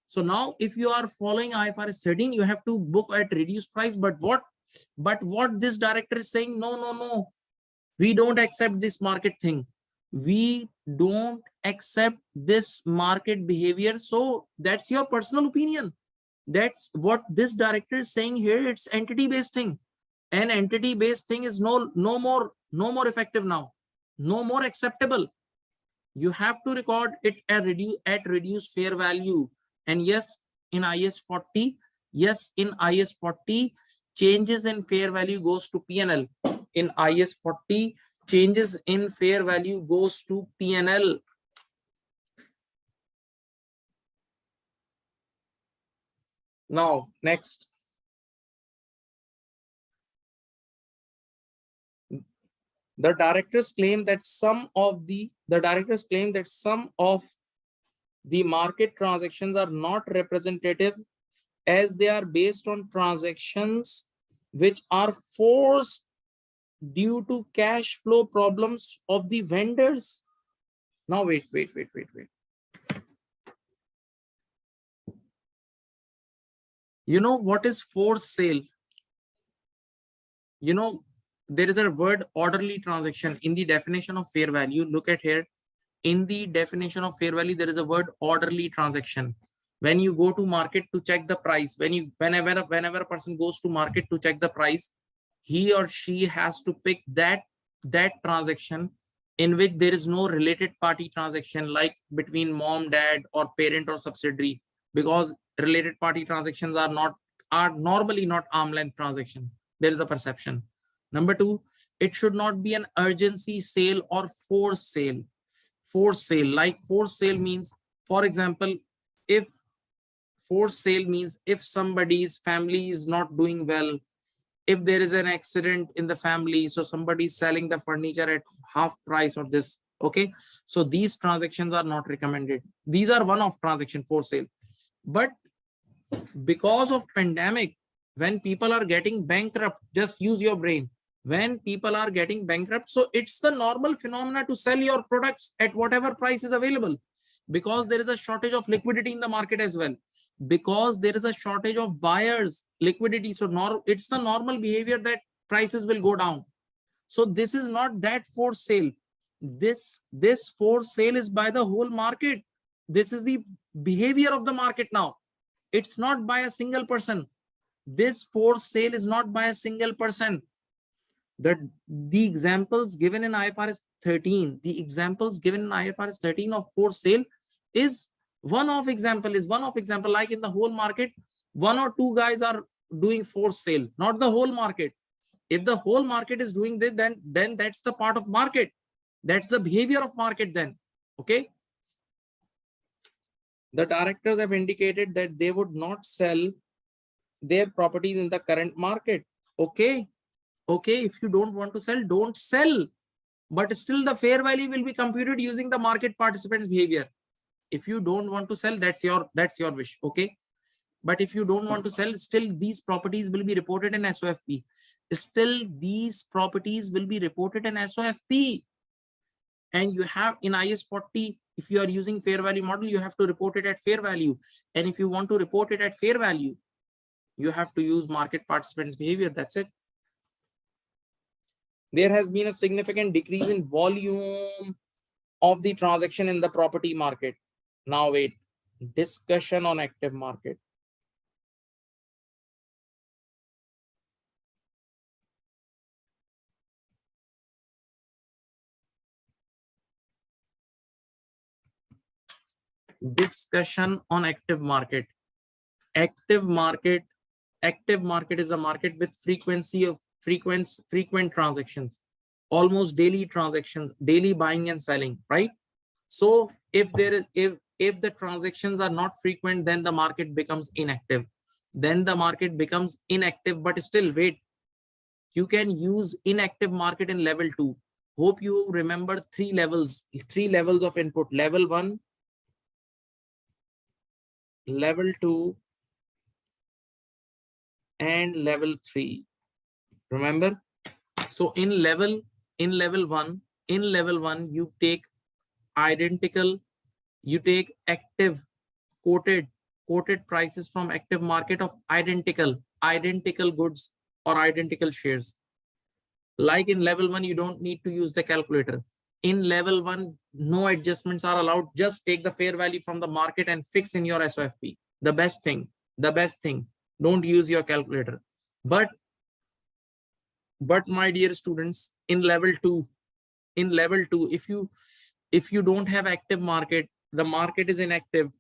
So now if you are following IFRS 13, you have to book at reduced price. But what this director is saying, no, we don't accept this market thing. We don't accept this market behavior. So that's your personal opinion. That's what this director is saying here. It's entity-based thing. An entity-based thing is no more effective now, no more acceptable. You have to record it at reduced fair value. And yes, in IS 40, changes in fair value goes to P&L. In IS 40, changes in fair value goes to P&L. Now, next. The directors claim that some of the market transactions are not representative, as they are based on transactions which are forced due to cash flow problems of the vendors. Now wait. You know what is forced sale? You know, there is a word orderly transaction in the definition of fair value. Look at here. In the definition of fair value, there is a word orderly transaction. When you go to market to check the price, whenever a person goes to market to check the price, he or she has to pick that transaction in which there is no related party transaction, like between mom, dad, or parent or subsidiary, because related party transactions are normally not arm's length transaction. There is a perception. Number two, it should not be an urgency sale or forced sale. Forced sale, like forced sale means, for example, if somebody's family is not doing well, if there is an accident in the family, so somebody is selling the furniture at half price or this. Okay, so these transactions are not recommended. These are one-off transaction, forced sale. But because of pandemic, when people are getting bankrupt, just use your brain. When people are getting bankrupt, so it's the normal phenomena to sell your products at whatever price is available, because there is a shortage of liquidity in the market as well, because there is a shortage of buyers liquidity. So it's the normal behavior that prices will go down. So this is not that forced sale. This forced sale is by the whole market. This is the behavior of the market now. It's not by a single person. This forced sale is not by a single person. The examples given in IFRS 13, the examples given in IFRS 13 of forced sale is one-off example, like in the whole market, one or two guys are doing forced sale, not the whole market. If the whole market is doing this, then that's the part of market. That's the behavior of market then. Okay. The directors have indicated that they would not sell their properties in the current market. Okay. Okay. If you don't want to sell, don't sell. But still the fair value will be computed using the market participants' behavior. If you don't want to sell, that's your wish. Okay. But if you don't want to sell, still these properties will be reported in SOFP. Still these properties will be reported in SOFP. And you have in IS 40, if you are using fair value model, you have to report it at fair value. And if you want to report it at fair value, you have to use market participants' behavior. That's it. There has been a significant decrease in volume of the transaction in the property market. Now wait, discussion on active market. Discussion on active market. Active market is a market with frequency of frequent transactions, almost daily transactions, daily buying and selling, right? So if the transactions are not frequent, then the market becomes inactive. But still wait, you can use inactive market in level 2. Hope you remember three levels of input: level 1, level 2, and level 3. Remember? So in level 1, you take identical, you take active quoted prices from active market of identical goods or identical shares. Like in level 1, you don't need to use the calculator. In level 1, no adjustments are allowed. Just take the fair value from the market and fix in your SOFP. The best thing. Don't use your calculator. But my dear students, in level 2, if you don't have active market, the market is inactive,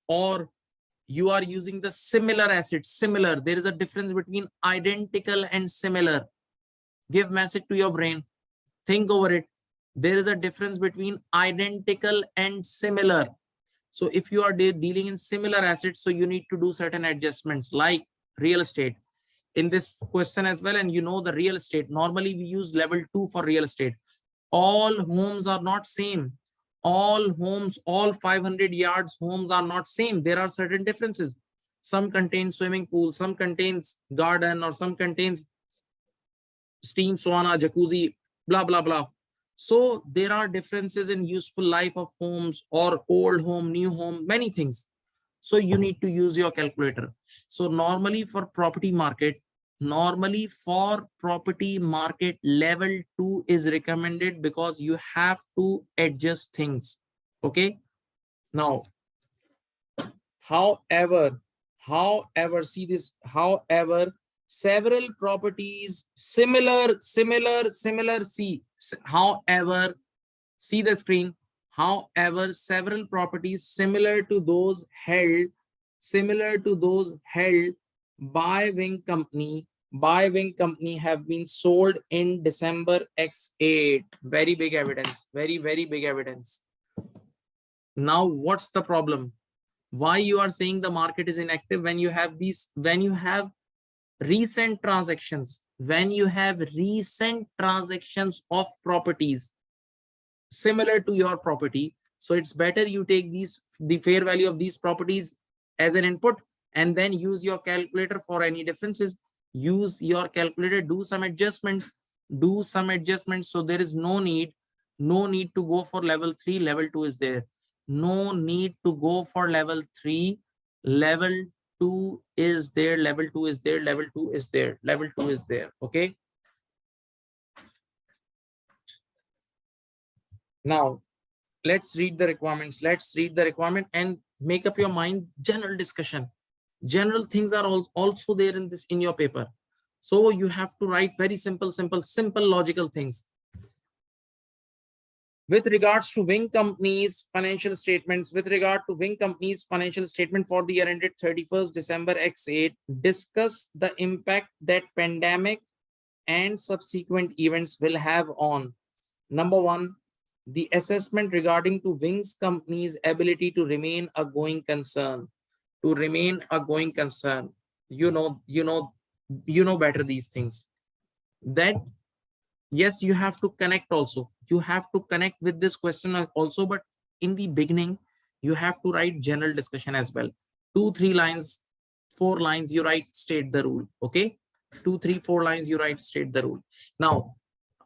or you are using the similar assets. There is a difference between identical and similar. Give message to your brain. Think over it. There is a difference between identical and similar. So if you are dealing in similar assets, so you need to do certain adjustments, like real estate in this question as well. And you know the real estate, normally we use level 2 for real estate. All homes are not same. All 500 yards homes are not same. There are certain differences. Some contain swimming pool, some contains garden, or some contains steam sauna, jacuzzi, blah, blah, blah. So there are differences in useful life of homes, or old home, new home, many things. So you need to use your calculator. So normally for property market, level 2 is recommended, because you have to adjust things. Okay. Now, however, see this, however, several properties similar, see the screen. However, several properties similar to those held by Wing Company have been sold in December X8. Very big evidence, very big evidence. Now, what's the problem? Why you are saying the market is inactive when you have recent transactions, of properties similar to your property? So it's better you take the fair value of these properties as an input, and then use your calculator for any differences. Use your calculator, do some adjustments. So there is no need to go for level 3. Level 2 is there. No need to go for level 3. Level 2 is there. Okay. Now, let's read the requirements. And make up your mind. General discussion. General things are also there in your paper. So you have to write very simple logical things. With regards to wing companies financial statements, with regard to wing companies financial statement for the year ended 31st December X8, discuss the impact that pandemic and subsequent events will have on: number one, the assessment regarding to wings company's ability to remain a going concern. To remain a going concern, you know better these things. That yes, you have to connect also. You have to connect with this question also, but in the beginning, you have to write general discussion as well. 2, 3 lines, 4 lines, you write state the rule. Okay, 2, 3, 4 lines, you write state the rule. Now,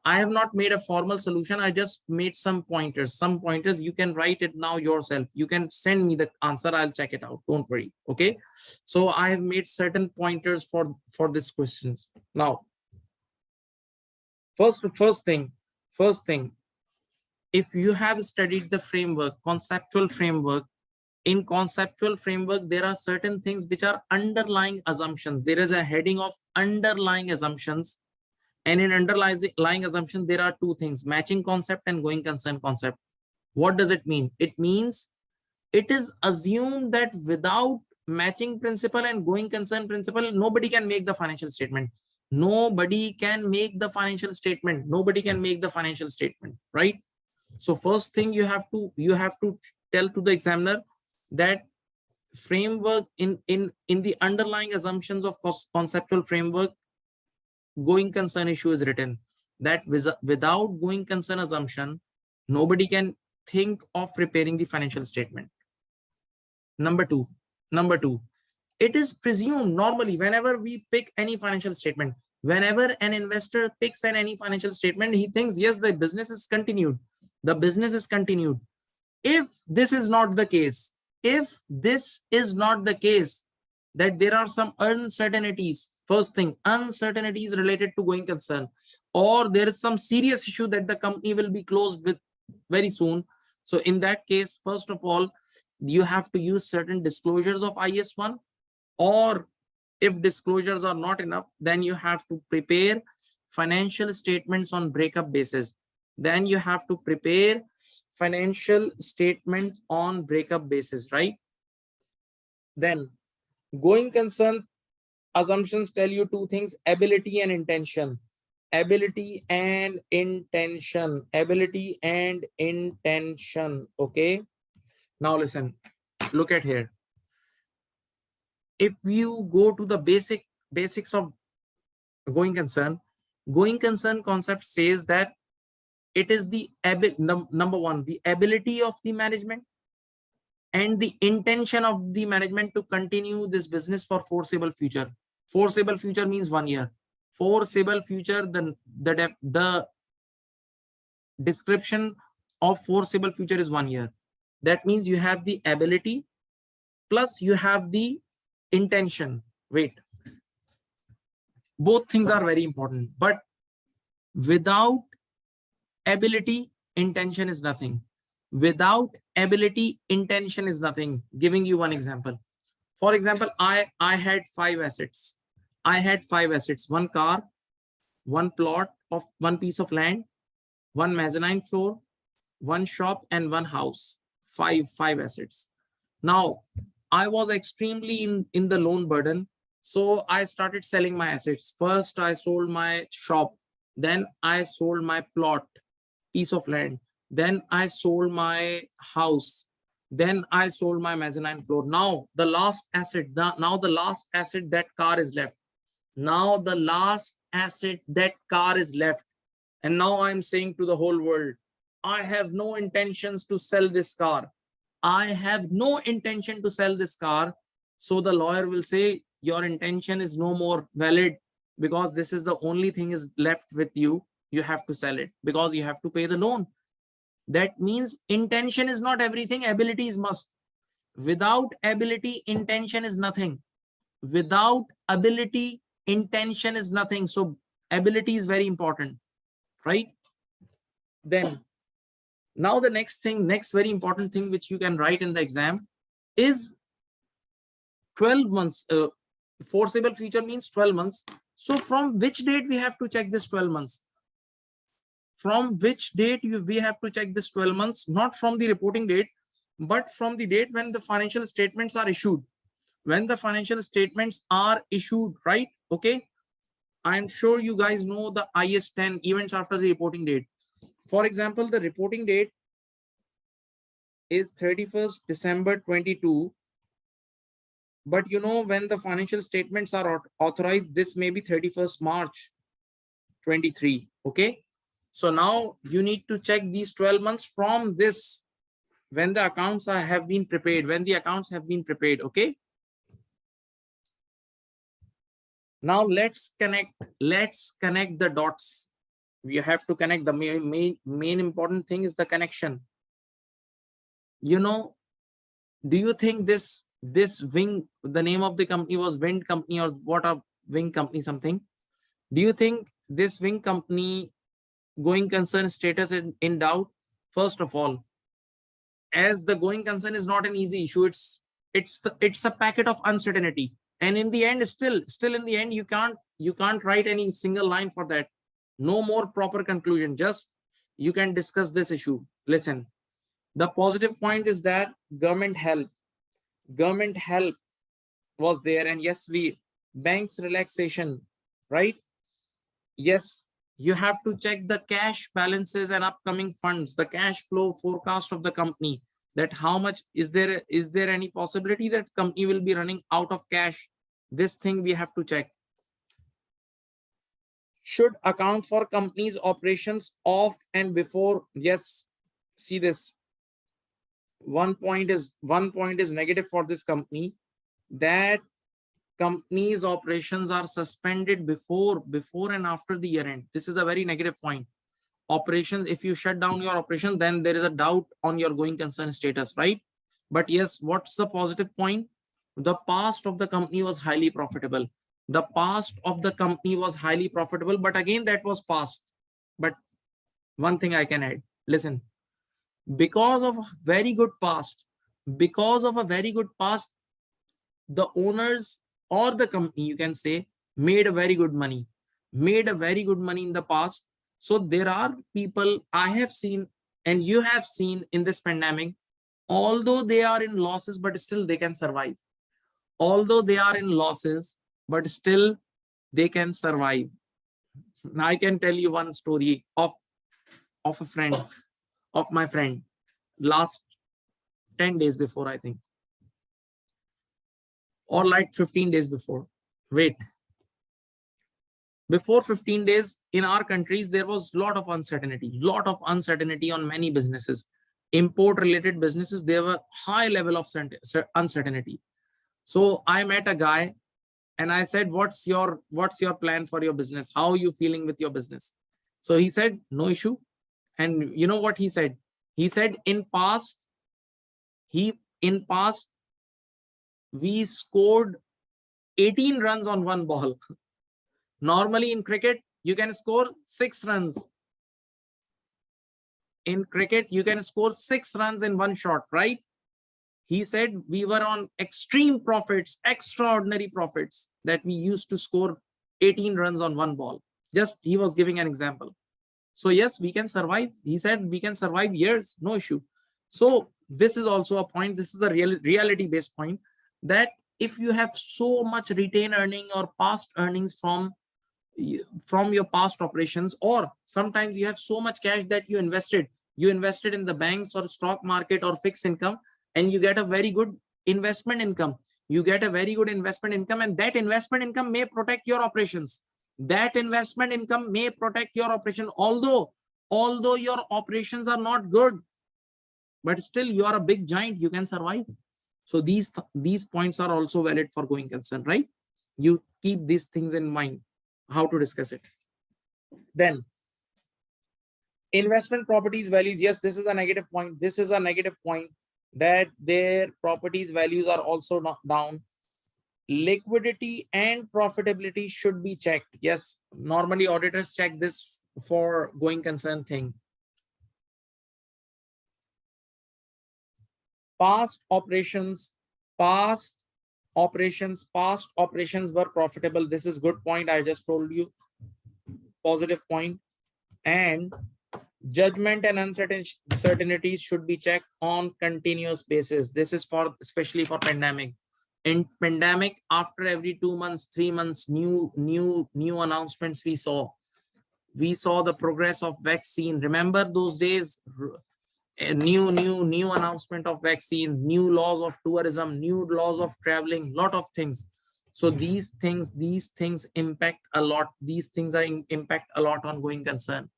I have not made a formal solution. I just made some pointers. Some pointers, you can write it now yourself. You can send me the answer. I'll check it out. Don't worry. Okay. So I have made certain pointers for these questions. Now, first thing, if you have studied the framework, conceptual framework, in conceptual framework, there are certain things which are underlying assumptions. There is a heading of underlying assumptions. And in underlying assumption, there are 2 things: matching concept and going concern concept. What does it mean? It means it is assumed that without matching principle and going concern principle, nobody can make the financial statement. Nobody can make the financial statement. Nobody can make the financial statement, right? So first thing you have to tell to the examiner that framework in the underlying assumptions of conceptual framework, going concern issue is written, that without going concern assumption, nobody can think of preparing the financial statement. Number two, it is presumed normally whenever we pick any financial statement, whenever an investor picks any financial statement, he thinks, yes, the business is continued. The business is continued. If this is not the case, that there are some uncertainties. First thing, uncertainties related to going concern, or there is some serious issue that the company will be closed with very soon. So in that case, first of all, you have to use certain disclosures of IS1, or if disclosures are not enough, then you have to prepare financial statements on breakup basis. Then you have to prepare financial statements on breakup basis, right? Then going concern assumptions tell you 2 things: ability and intention. Ability and intention. Okay, now listen, look at here. If you go to the basics of going concern concept says that it is the number one, the ability of the management and the intention of the management to continue this business for foreseeable future. Foreseeable future means 1 year. Foreseeable future, the description of foreseeable future is 1 year. That means you have the ability plus you have the intention. Wait, both things are very important, but without ability, intention is nothing. Without ability, intention is nothing. Giving you one example. For example, I had 5 assets. I had 5 assets: 1 car, 1 plot of 1 piece of land, 1 mezzanine floor, 1 shop, and 1 house. 5 assets. Now, I was extremely in the loan burden. So I started selling my assets. First, I sold my shop. Then I sold my plot, piece of land. Then I sold my house. Then I sold my mezzanine floor. Now the last asset, that car is left. Now the last asset, that car is left. And now I'm saying to the whole world, I have no intentions to sell this car. I have no intention to sell this car. So the lawyer will say, your intention is no more valid because this is the only thing is left with you. You have to sell it because you have to pay the loan. That means intention is not everything. Ability is must. Without ability, intention is nothing. Without ability, intention is nothing. So ability is very important, right? Then now the next very important thing which you can write in the exam is 12 months. Foreseeable future means 12 months. So from which date we have to check this 12 months? From which date we have to check this 12 months? Not from the reporting date, but from the date when the financial statements are issued. When the financial statements are issued, right? Okay. I'm sure you guys know the IS 10 events after the reporting date. For example, the reporting date is 31st December 22. But you know, when the financial statements are authorized, this may be 31st March 23. Okay. So now you need to check these 12 months from this, when the accounts have been prepared, when the accounts have been prepared. Okay. Now let's connect the dots. We have to connect. The main important thing is the connection. You know, do you think this wing, the name of the company was Wind Company, or what a wing company something? Do you think this wing company going concern status in doubt? First of all, as the going concern is not an easy issue, it's a packet of uncertainty, and in the end, still in the end, you can't write any single line for that. No more proper conclusion, just you can discuss this issue. Listen, the positive point is that government help was there, and yes, banks relaxation, right? Yes, you have to check the cash balances and upcoming funds, the cash flow forecast of the company, that how much is there any possibility that company will be running out of cash? This thing we have to check. Should account for company's operations of and before. Yes, see this. One point is negative for this company, that company's operations are suspended before and after the year end. This is a very negative point. Operations, if you shut down your operation, then there is a doubt on your going concern status, right? But yes, what's the positive point? The past of the company was highly profitable. The past of the company was highly profitable, but again, that was past. But one thing I can add, listen, because of a very good past, the owners or the company, you can say, made a very good money in the past. So there are people I have seen and you have seen in this pandemic, although they are in losses, but still they can survive. Although they are in losses, but still they can survive. Now I can tell you one story of my friend, last 10 days before, I think, or like 15 days before. Wait, before 15 days in our countries, there was a lot of uncertainty on many businesses. Import related businesses, there were high level of uncertainty. So I met a guy and I said, what's your plan for your business? How are you feeling with your business? So he said, no issue. And you know what he said? He said, in past, we scored 18 runs on one ball. Normally in cricket, you can score 6 runs. In cricket, you can score 6 runs in one shot, right? He said we were on extreme profits, extraordinary profits, that we used to score 18 runs on one ball. Just he was giving an example. So yes, we can survive. He said we can survive years, no issue. So this is also a point. This is a reality-based point, that if you have so much retained earning or past earnings from your past operations, or sometimes you have so much cash that you invested in the banks or stock market or fixed income, and you get a very good investment income. And that investment income may protect your operations. Although your operations are not good, but still you are a big giant, you can survive. So these points are also valid for going concern, right? You keep these things in mind, how to discuss it. Then investment properties values. Yes, this is a negative point. That their properties values are also not down. Liquidity and profitability should be checked. Yes, normally auditors check this for going concern thing. Past operations operations, past operations were profitable. This is good point. I just told you, positive point. And judgment and uncertainties should be checked on continuous basis. This is for especially for pandemic. In pandemic, after every 2 months, 3 months, new announcements we saw. We saw the progress of vaccine. Remember those days? A new announcement of vaccine, new laws of tourism, new laws of traveling, lot of things. So these things impact a lot. These things are impact a lot on going concern.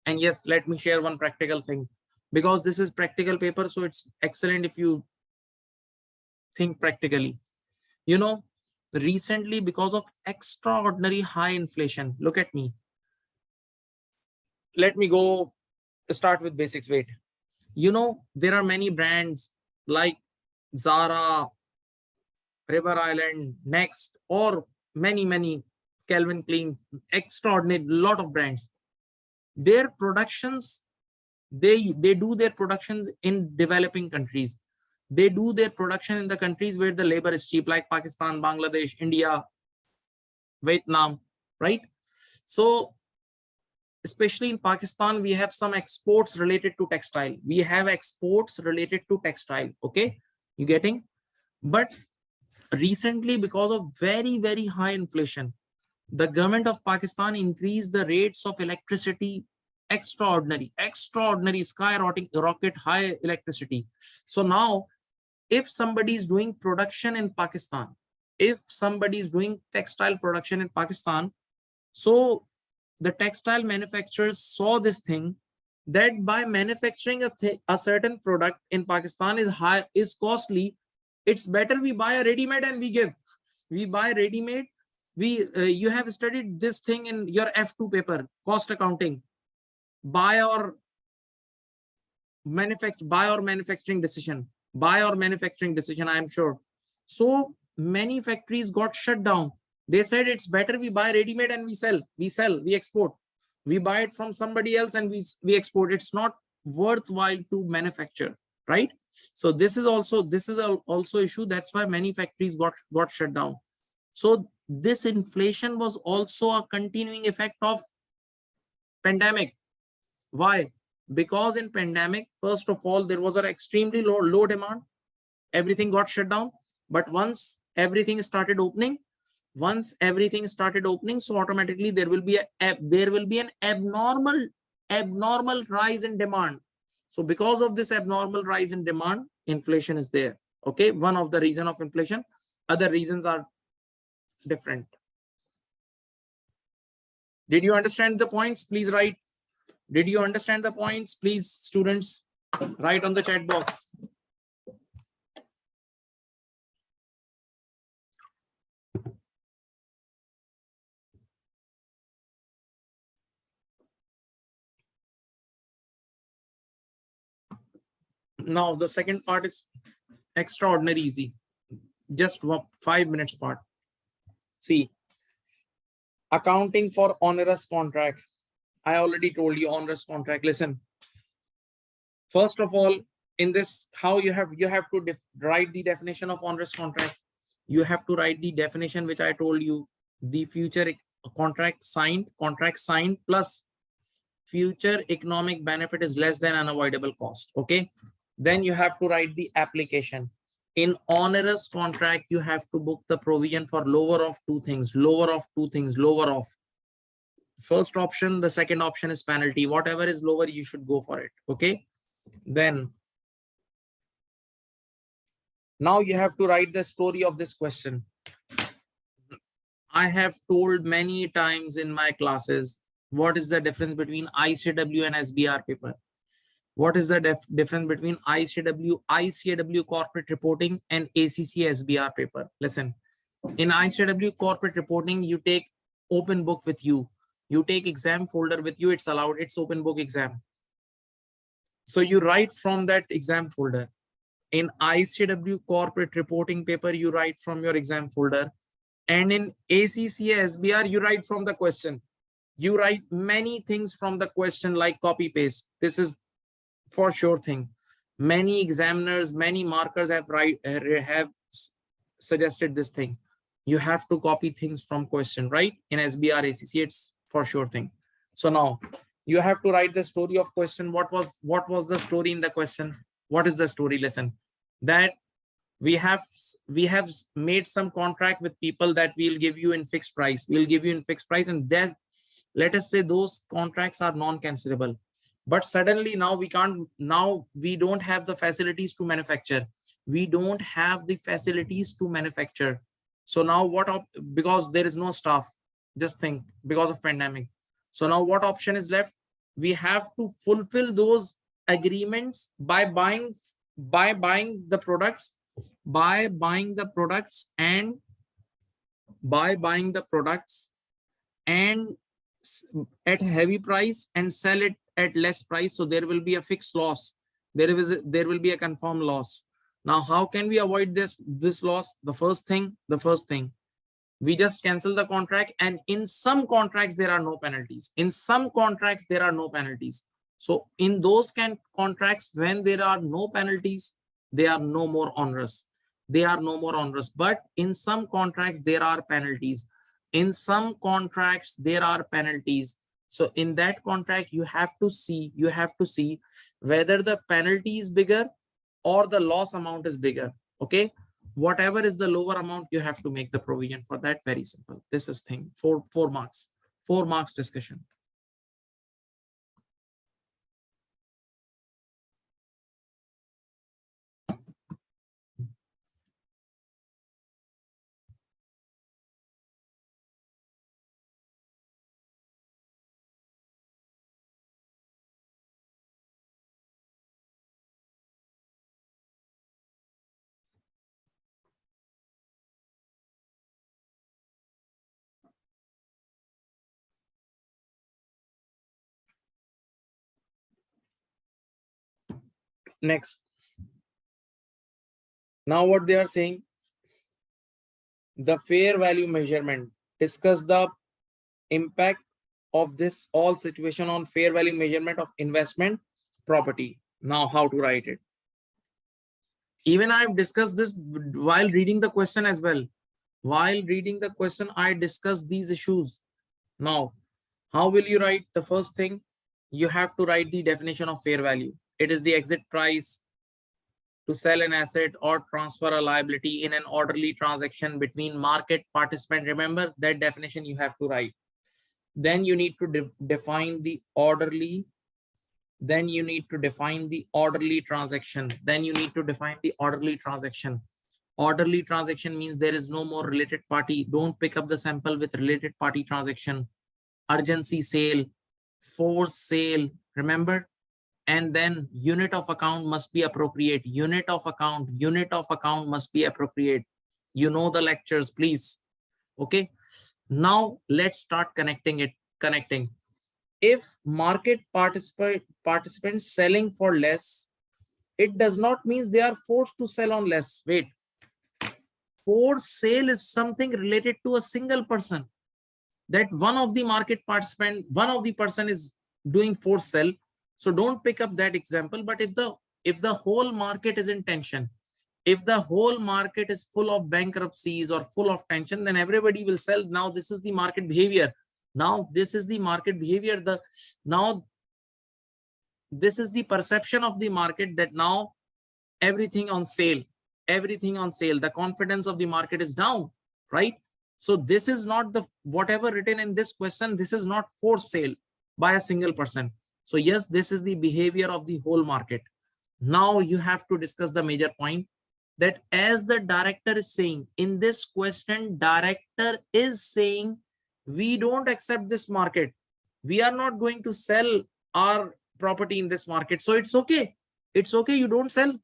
And yes, let me share one practical thing, because this is practical paper, so it's excellent if you think practically. You know, recently, because of extraordinary high inflation, look at me. Let me go start with basics. Wait, you know, there are many brands like Zara, River Island, Next, or many Calvin Klein, extraordinary lot of brands. Their productions, they do their productions in developing countries. They do their production in the countries where the labor is cheap, like Pakistan, Bangladesh, India, Vietnam, right? So especially in Pakistan, we have some exports related to textile. We have exports related to textile. Okay, you getting? But recently, because of very high inflation, the government of Pakistan increased the rates of electricity extraordinary, rocket high electricity. So now, if somebody is doing production in Pakistan, if somebody is doing textile production in Pakistan, so the textile manufacturers saw this thing, that by manufacturing a certain product in Pakistan is costly. It's better we buy a ready-made and we give. We buy ready-made. You have studied this thing in your F2 paper, cost accounting. Buy or manufacturing decision. I am sure. So many factories got shut down. They said it's better we buy ready-made and we export. We buy it from somebody else and we export. It's not worthwhile to manufacture, right? So this is also issue. That's why many factories got shut down. So this inflation was also a continuing effect of pandemic. Why? Because in pandemic, first of all, there was an extremely low demand. Everything got shut down. But once everything started opening, so automatically there will be an abnormal rise in demand. So because of this abnormal rise in demand, inflation is there. Okay, one of the reason of inflation. Other reasons are different. Did you understand the points? Please write. Did you understand the points? Please, students, write on the chat box. Now, the second part is extraordinary easy. Just 5 minutes part. See, accounting for onerous contract. I already told you onerous contract. Listen, first of all, in this, how you have to write the definition of onerous contract. You have to write the definition which I told you. The future contract signed plus future economic benefit is less than unavoidable cost. Okay. Then you have to write the application. In onerous contract, you have to book the provision for lower of two things. First option, the second option is penalty. Whatever is lower, you should go for it. Okay. Then now you have to write the story of this question. I have told many times in my classes, what is the difference between ICW and SBR paper? What is the difference between ICW corporate reporting and ACCA SBR paper? Listen, in ICW corporate reporting, you take open book with you. You take exam folder with you. It's allowed. It's open book exam. So you write from that exam folder. In ICW corporate reporting paper, you write from your exam folder. And in ACCA SBR, you write from the question. You write many things from the question, like copy paste. This is for sure thing. Many examiners, many markers have suggested this thing. You have to copy things from question, right? In SBR ACC, it's for sure thing. So now you have to write the story of question. What was the story in the question? What is the story? Listen, that we have made some contract with people that we'll give you in fixed price. We'll give you in fixed price, and then let us say those contracts are non-cancelable. But suddenly now we can't. Now we don't have the facilities to manufacture. We don't have the facilities to manufacture. So now what? Because there is no staff. Just think, because of pandemic. So now what option is left? We have to fulfill those agreements by buying the products, and at heavy price and sell it at less price. So there will be a fixed loss. There will be a confirmed loss. Now, how can we avoid this loss? The first thing, we just cancel the contract, and in some contracts there are no penalties. So in those contracts, when there are no penalties, they are no more onerous. But in some contracts there are penalties. So in that contract, you have to see whether the penalty is bigger or the loss amount is bigger. Okay, whatever is the lower amount, you have to make the provision for that. Very simple. This is thing. 4 marks discussion. Next, now what they are saying, the fair value measurement. Discuss the impact of this all situation on fair value measurement of investment property. Now, how to write it? Even I've discussed this while reading the question as well. While reading the question, I discussed these issues. Now, how will you write? The first thing, you have to write the definition of fair value. It is the exit price to sell an asset or transfer a liability in an orderly transaction between market participant. Remember that definition you have to write. Then you need to define the orderly. Then you need to define the orderly transaction. Orderly transaction means there is no more related party. Don't pick up the sample with related party transaction. Urgency sale, force sale, remember? And then unit of account must be appropriate. Unit of account must be appropriate. You know the lectures, please. Okay. Now let's start connecting. If market participants selling for less, it does not mean they are forced to sell on less. Wait. Forced sale is something related to a single person. That one of the market participant, one of the person is doing forced sell. So don't pick up that example. But if the whole market is in tension, if the whole market is full of bankruptcies or full of tension, then everybody will sell. Now this is the market behavior. This is the perception of the market that now everything on sale. The confidence of the market is down, right? So this is not whatever written in this question. This is not forced sale by a single person. So yes, this is the behavior of the whole market. Now you have to discuss the major point, that as the director is saying in this question, director is saying, we don't accept this market. We are not going to sell our property in this market. So it's okay. You don't sell,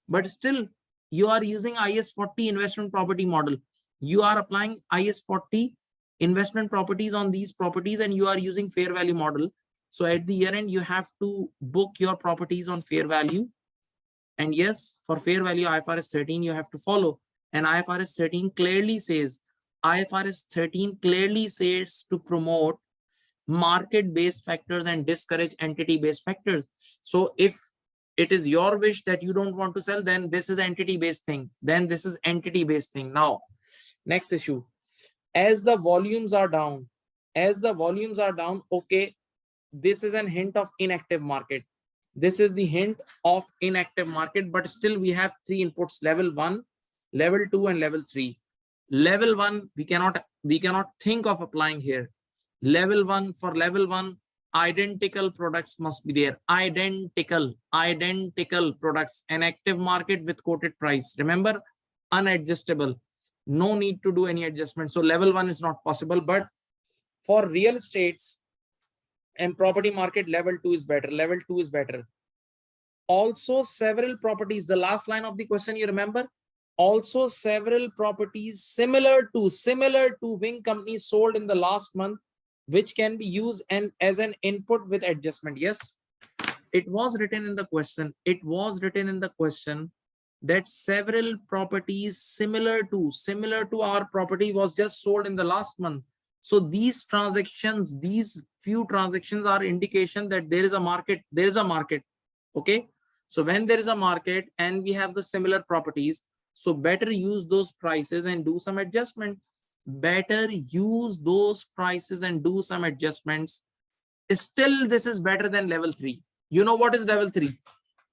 but still you are using IS 40 investment property model. You are applying IS 40 investment properties on these properties, and you are using fair value model. So at the year end, you have to book your properties on fair value. And yes, for fair value, IFRS 13, you have to follow. And IFRS 13 clearly says to promote market-based factors and discourage entity-based factors. So if it is your wish that you don't want to sell, then this is entity-based thing. Then this is entity-based thing. Now, next issue. As the volumes are down, okay, this is an hint of inactive market. This is the hint of inactive market, but still we have three inputs: level 1, level 2, and level 3. Level 1, we cannot think of applying here. Level 1, for level 1, identical products must be there. Identical products. An active market with quoted price. Remember, unadjustable. No need to do any adjustment. So level 1 is not possible, but for real estates and property market, level 2 is better. Level 2 is better. Also, several properties, the last line of the question, you remember? Also, several properties similar to wing companies sold in the last month, which can be used and as an input with adjustment. Yes, it was written in the question. It was written in the question that several properties similar to our property was just sold in the last month. So these transactions, these few transactions are indication that there is a market. There is a market. Okay. So when there is a market and we have the similar properties, so better use those prices and do some adjustment. Better use those prices and do some adjustments. Still, this is better than level 3. You know what is level 3?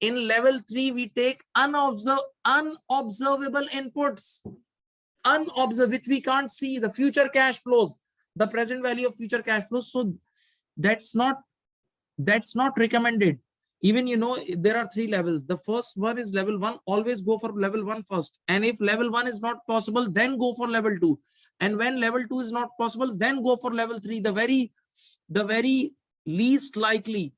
In level 3, we take unobservable inputs, which we can't see, the future cash flows, the present value of future cash flows. So that's not recommended. Even, you know, there are 3 levels. The first one is level 1. Always go for level 1 first. And if level 1 is not possible, then go for level 2. And when level 2 is not possible, then go for level 3. The very least likely,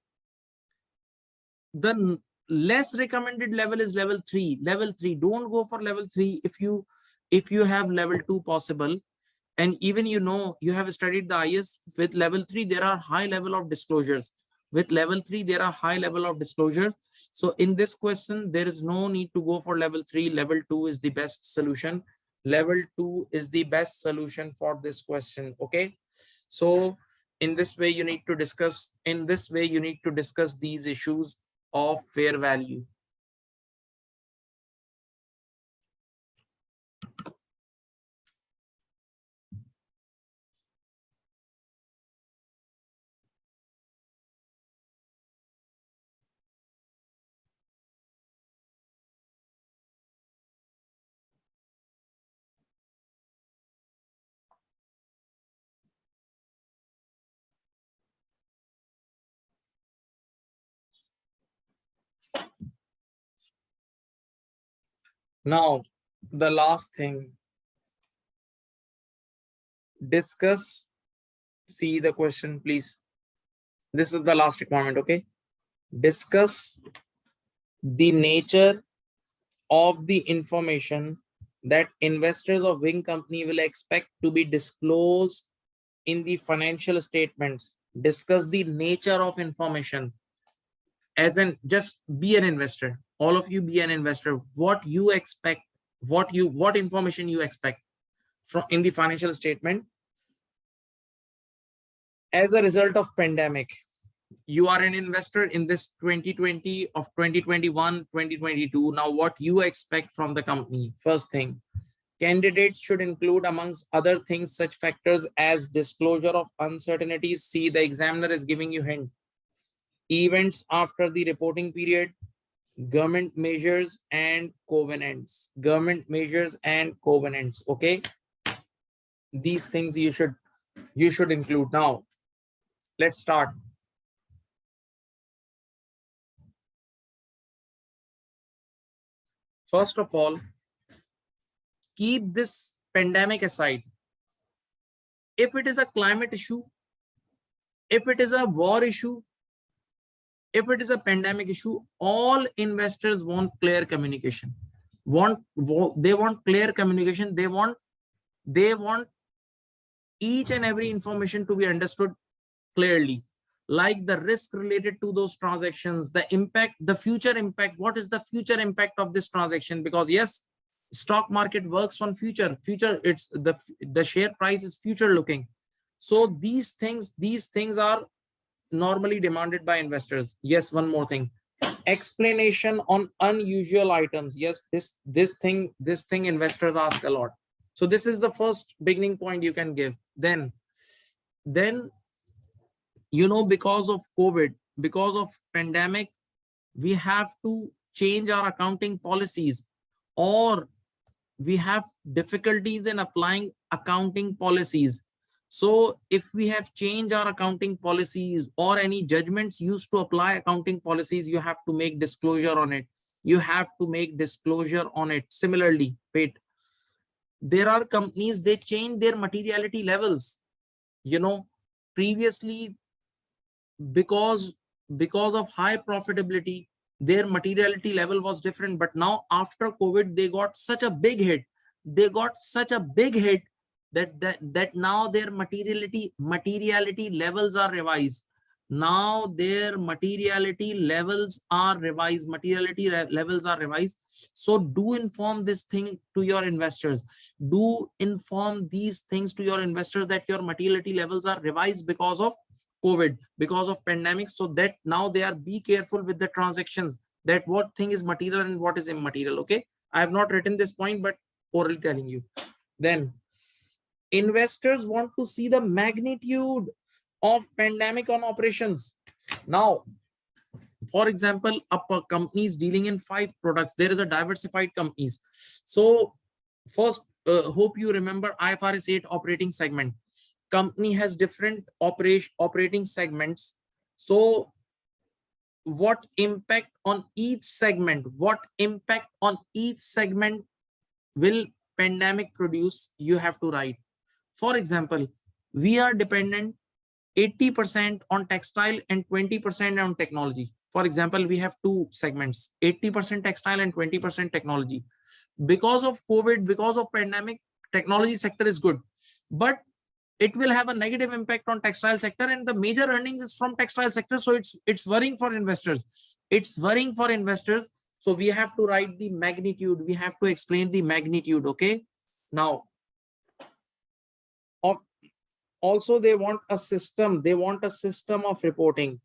the less recommended level is level 3. Level 3. Don't go for level 3 if you have level 2 possible. And even, you know, you have studied the IS with level 3, there are high level of disclosures. With level 3, there are high level of disclosures. So in this question, there is no need to go for level 3. Level 2 is the best solution. Level 2 is the best solution for this question. Okay. So in this way, you need to discuss these issues of fair value. Now, the last thing, discuss, see the question, please. This is the last requirement, okay? Discuss the nature of the information that investors of wing company will expect to be disclosed in the financial statements. Discuss the nature of information. As in, just be an investor. All of you be an investor. What you expect, what information you expect from in the financial statement as a result of pandemic. You are an investor in this 2020 of 2021, 2022. Now, what you expect from the company? First thing, candidates should include, amongst other things, such factors as disclosure of uncertainties. See, the examiner is giving you hint. Events after the reporting period, government measures and covenants. Government measures and covenants. Okay. These things you should include. Now, let's start. First of all, keep this pandemic aside. If it is a climate issue, if it is a war issue, if it is a pandemic issue, all investors want clear communication. They want clear communication. They want each and every information to be understood clearly, like the risk related to those transactions, the impact, the future impact. What is the future impact of this transaction? Because yes, stock market works on future. It's the share price is future looking. So these things are normally demanded by investors. Yes, one more thing, Explanation on unusual items. Yes, this thing investors ask a lot. So this is the first beginning point you can give. Then because of COVID, because of pandemic, we have to change our accounting policies, or we have difficulties in applying accounting policies. So if we have changed our accounting policies or any judgments used to apply accounting policies, you have to make disclosure on it. You have to make disclosure on it. Similarly, wait, there are companies, they change their materiality levels. Previously, because of high profitability, their materiality level was different. But now after COVID, they got such a big hit. They got such a big hit that now their materiality levels are revised. Now their materiality levels are revised. Levels are revised. So do inform this thing to your investors. Do inform these things to your investors that your materiality levels are revised because of COVID, because of pandemic, so that now they are be careful with the transactions, that what thing is material and what is immaterial. Okay, I have not written this point, but orally telling you. Then investors want to see the magnitude of pandemic on operations. Now, for example, a company is dealing in 5 products. There is a diversified companies. So first, hope you remember IFRS 8 operating segment. Company has different operating segments. So what impact on each segment, will pandemic produce? You have to write. For example, we are dependent 80% on textile and 20% on technology. For example, we have 2 segments, 80% textile and 20% technology. Because of COVID, because of pandemic, technology sector is good, but it will have a negative impact on textile sector, and the major earnings is from textile sector. So it's worrying for investors. So we have to write the magnitude. We have to explain the magnitude. Okay. Now, also they want a system. They want a system of reporting.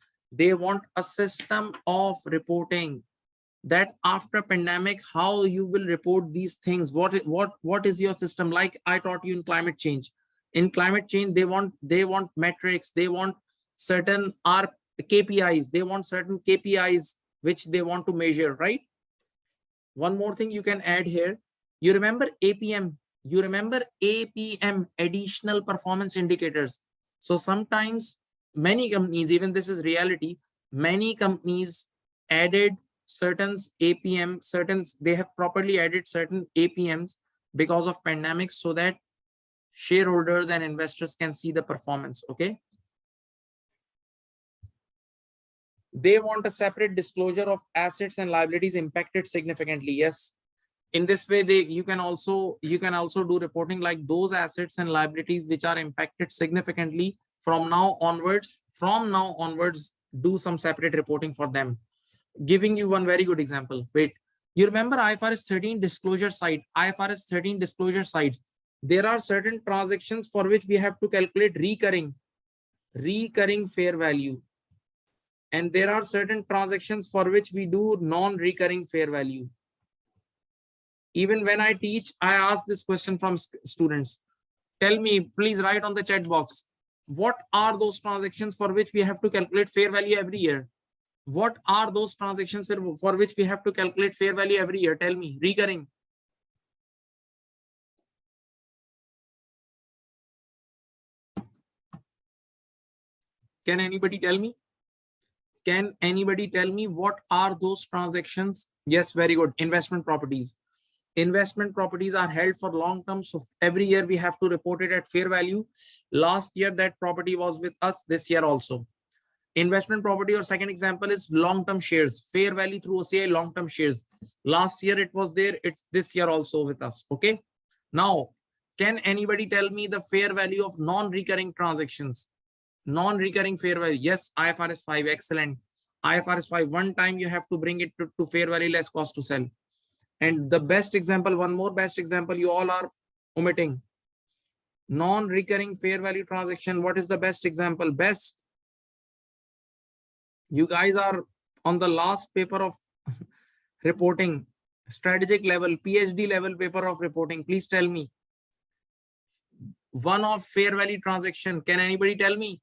That after pandemic, how you will report these things. What is your system? Like I taught you in climate change. In climate change, they want metrics. They want certain KPIs. They want certain KPIs which they want to measure, right? One more thing you can add here. You remember APM? Additional performance indicators. So sometimes many companies, even this is reality, many companies added certain APM, they have properly added certain APMs because of pandemic, so that shareholders and investors can see the performance. Okay. They want a separate disclosure of assets and liabilities impacted significantly. Yes. In this way, you can also do reporting like those assets and liabilities which are impacted significantly. From now onwards, do some separate reporting for them. Giving you one very good example. Wait, you remember IFRS 13 disclosure side? There are certain transactions for which we have to calculate recurring fair value. And there are certain transactions for which we do non-recurring fair value. Even when I teach, I ask this question from students. Tell me, please write on the chat box. What are those transactions for which we have to calculate fair value every year? What are those transactions for which we have to calculate fair value every year? Tell me, recurring. Can anybody tell me? What are those transactions? Yes, very good. Investment properties. Investment properties are held for long term. So every year we have to report it at fair value. Last year that property was with us, this year also. Investment property, or second example, is long-term shares. Fair value through OCI, long-term shares. Last year it was there. It's this year also with us. Okay. Now, can anybody tell me the fair value of non-recurring transactions? Non-recurring fair value. Yes, IFRS 5. Excellent. IFRS 5. One time you have to bring it to fair value less cost to sell. And the best example, one more best example, you all are omitting. Non-recurring fair value transaction. What is the best example? Best. You guys are on the last paper of reporting, strategic level, PhD level paper of reporting, please tell me one of fair value transaction. Can anybody tell me?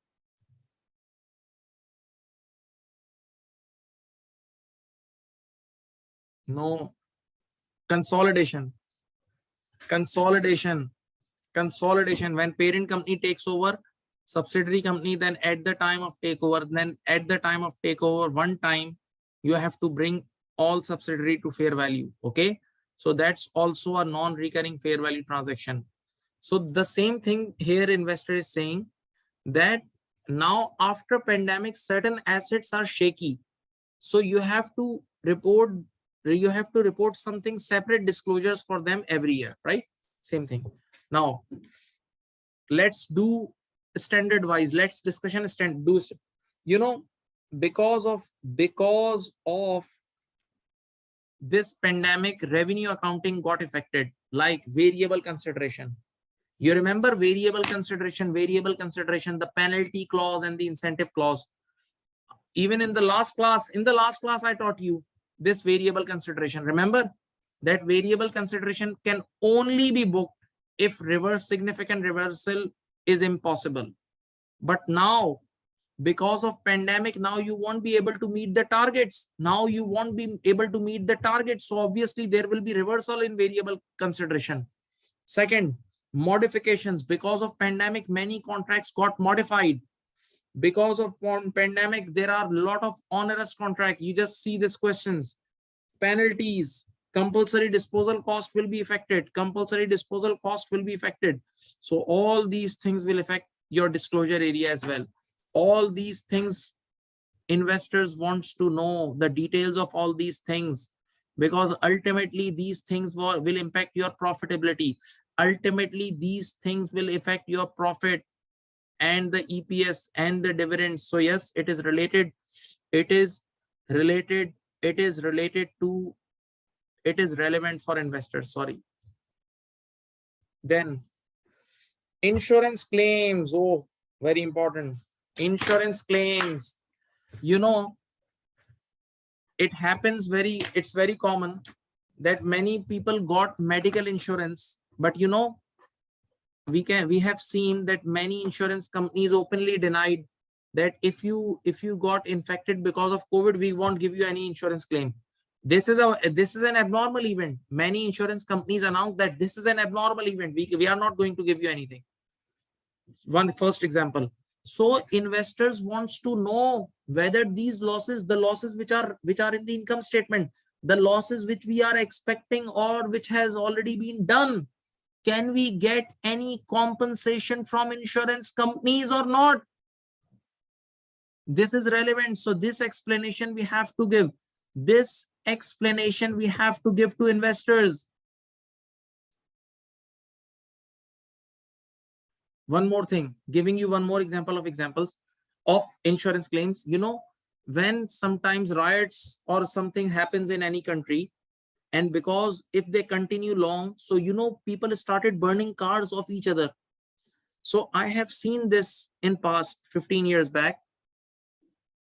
No. Consolidation. Consolidation. Consolidation. When parent company takes over subsidiary company, then at the time of takeover, one time you have to bring all subsidiary to fair value. Okay. So that's also a non-recurring fair value transaction. So the same thing here, investor is saying that now after pandemic, certain assets are shaky. So you have to report something, separate disclosures for them every year, right? Same thing. Now let's do standard wise. Let's discussion stand do, you know, because of this pandemic, revenue accounting got affected, like variable consideration. You remember variable consideration, the penalty clause and the incentive clause. Even in the last class, I taught you this variable consideration. Remember that variable consideration can only be booked if significant reversal is impossible. But now, because of pandemic, now you won't be able to meet the targets. So obviously there will be reversal in variable consideration. Second, modifications. Because of pandemic, many contracts got modified. Because of pandemic, there are a lot of onerous contract. You just see these questions. Penalties, compulsory disposal cost will be affected. So all these things will affect your disclosure area as well. All these things, investors wants to know the details of all these things, because ultimately these things will impact your profitability. Ultimately these things will affect your profit and the EPS and the dividends. So yes, it is related. It is relevant for investors. Sorry. Then insurance claims. Oh, very important. Insurance claims. You know, it's very common that many people got medical insurance, but you know, we have seen that many insurance companies openly denied that if you got infected because of COVID, we won't give you any insurance claim. This is an abnormal event. Many insurance companies announced that this is an abnormal event. We are not going to give you anything. First example. So investors wants to know whether these losses, the losses which are in the income statement, the losses which we are expecting or which has already been done, can we get any compensation from insurance companies or not? This is relevant. So this explanation we have to give. To investors. One more thing, giving you one more examples of insurance claims. You know, when sometimes riots or something happens in any country, and because if they continue long, so you know, people started burning cars of each other. So I have seen this in past 15 years back.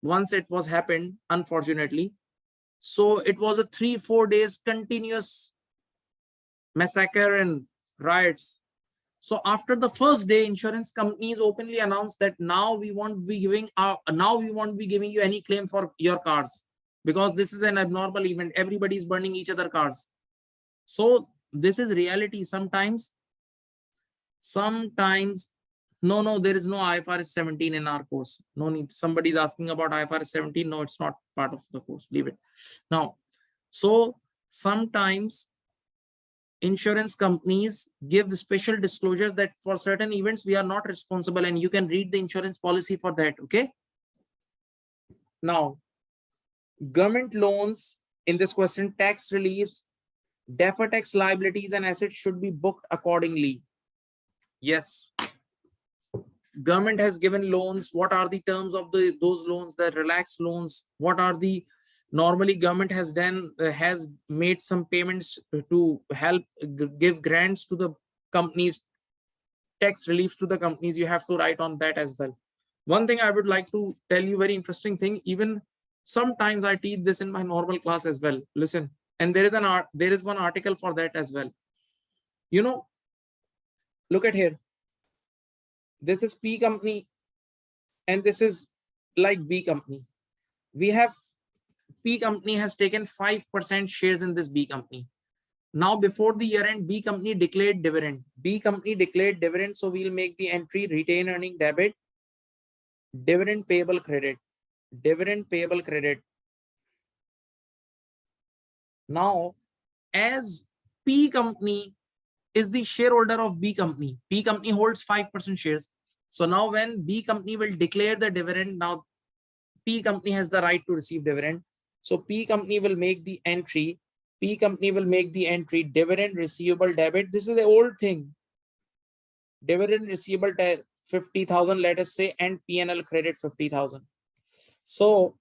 Once it was happened, unfortunately. So it was a 3-4 days continuous massacre and riots. So after the first day, insurance companies openly announced that now we won't be giving you any claim for your cars, because this is an abnormal event. Everybody is burning each other cars. So this is reality. Sometimes no, there is no IFRS 17 in our course. No need. Somebody is asking about IFRS 17. No, it's not part of the course. Leave it. Now, so sometimes insurance companies give special disclosures that for certain events we are not responsible, and you can read the insurance policy for that. Okay. Now, government loans, in this question, tax reliefs, deferred tax liabilities and assets should be booked accordingly. Yes. Government has given loans. What are the terms of those loans, the relaxed loans? What are the normally government has done, has made some payments to help give grants to the companies, tax relief to the companies. You have to write on that as well. One thing I would like to tell you, very interesting thing, even Sometimes I teach this in my normal class as well. Listen, and there is one article for that as well. You know, look at here. This is P company and this is like B company. We have P company has taken 5% shares in this B company. Now, before the year end, B company declared dividend. B company declared dividend, so we'll make the entry retain earning debit, dividend payable credit, dividend payable credit. Now, as P company is the shareholder of B company, P company holds 5% shares. So now when B company will declare the dividend, now P company has the right to receive dividend. So P company will make the entry. P company will make the entry dividend receivable debit. This is the old thing. Dividend receivable 50,000, let us say, and P&L credit 50,000. So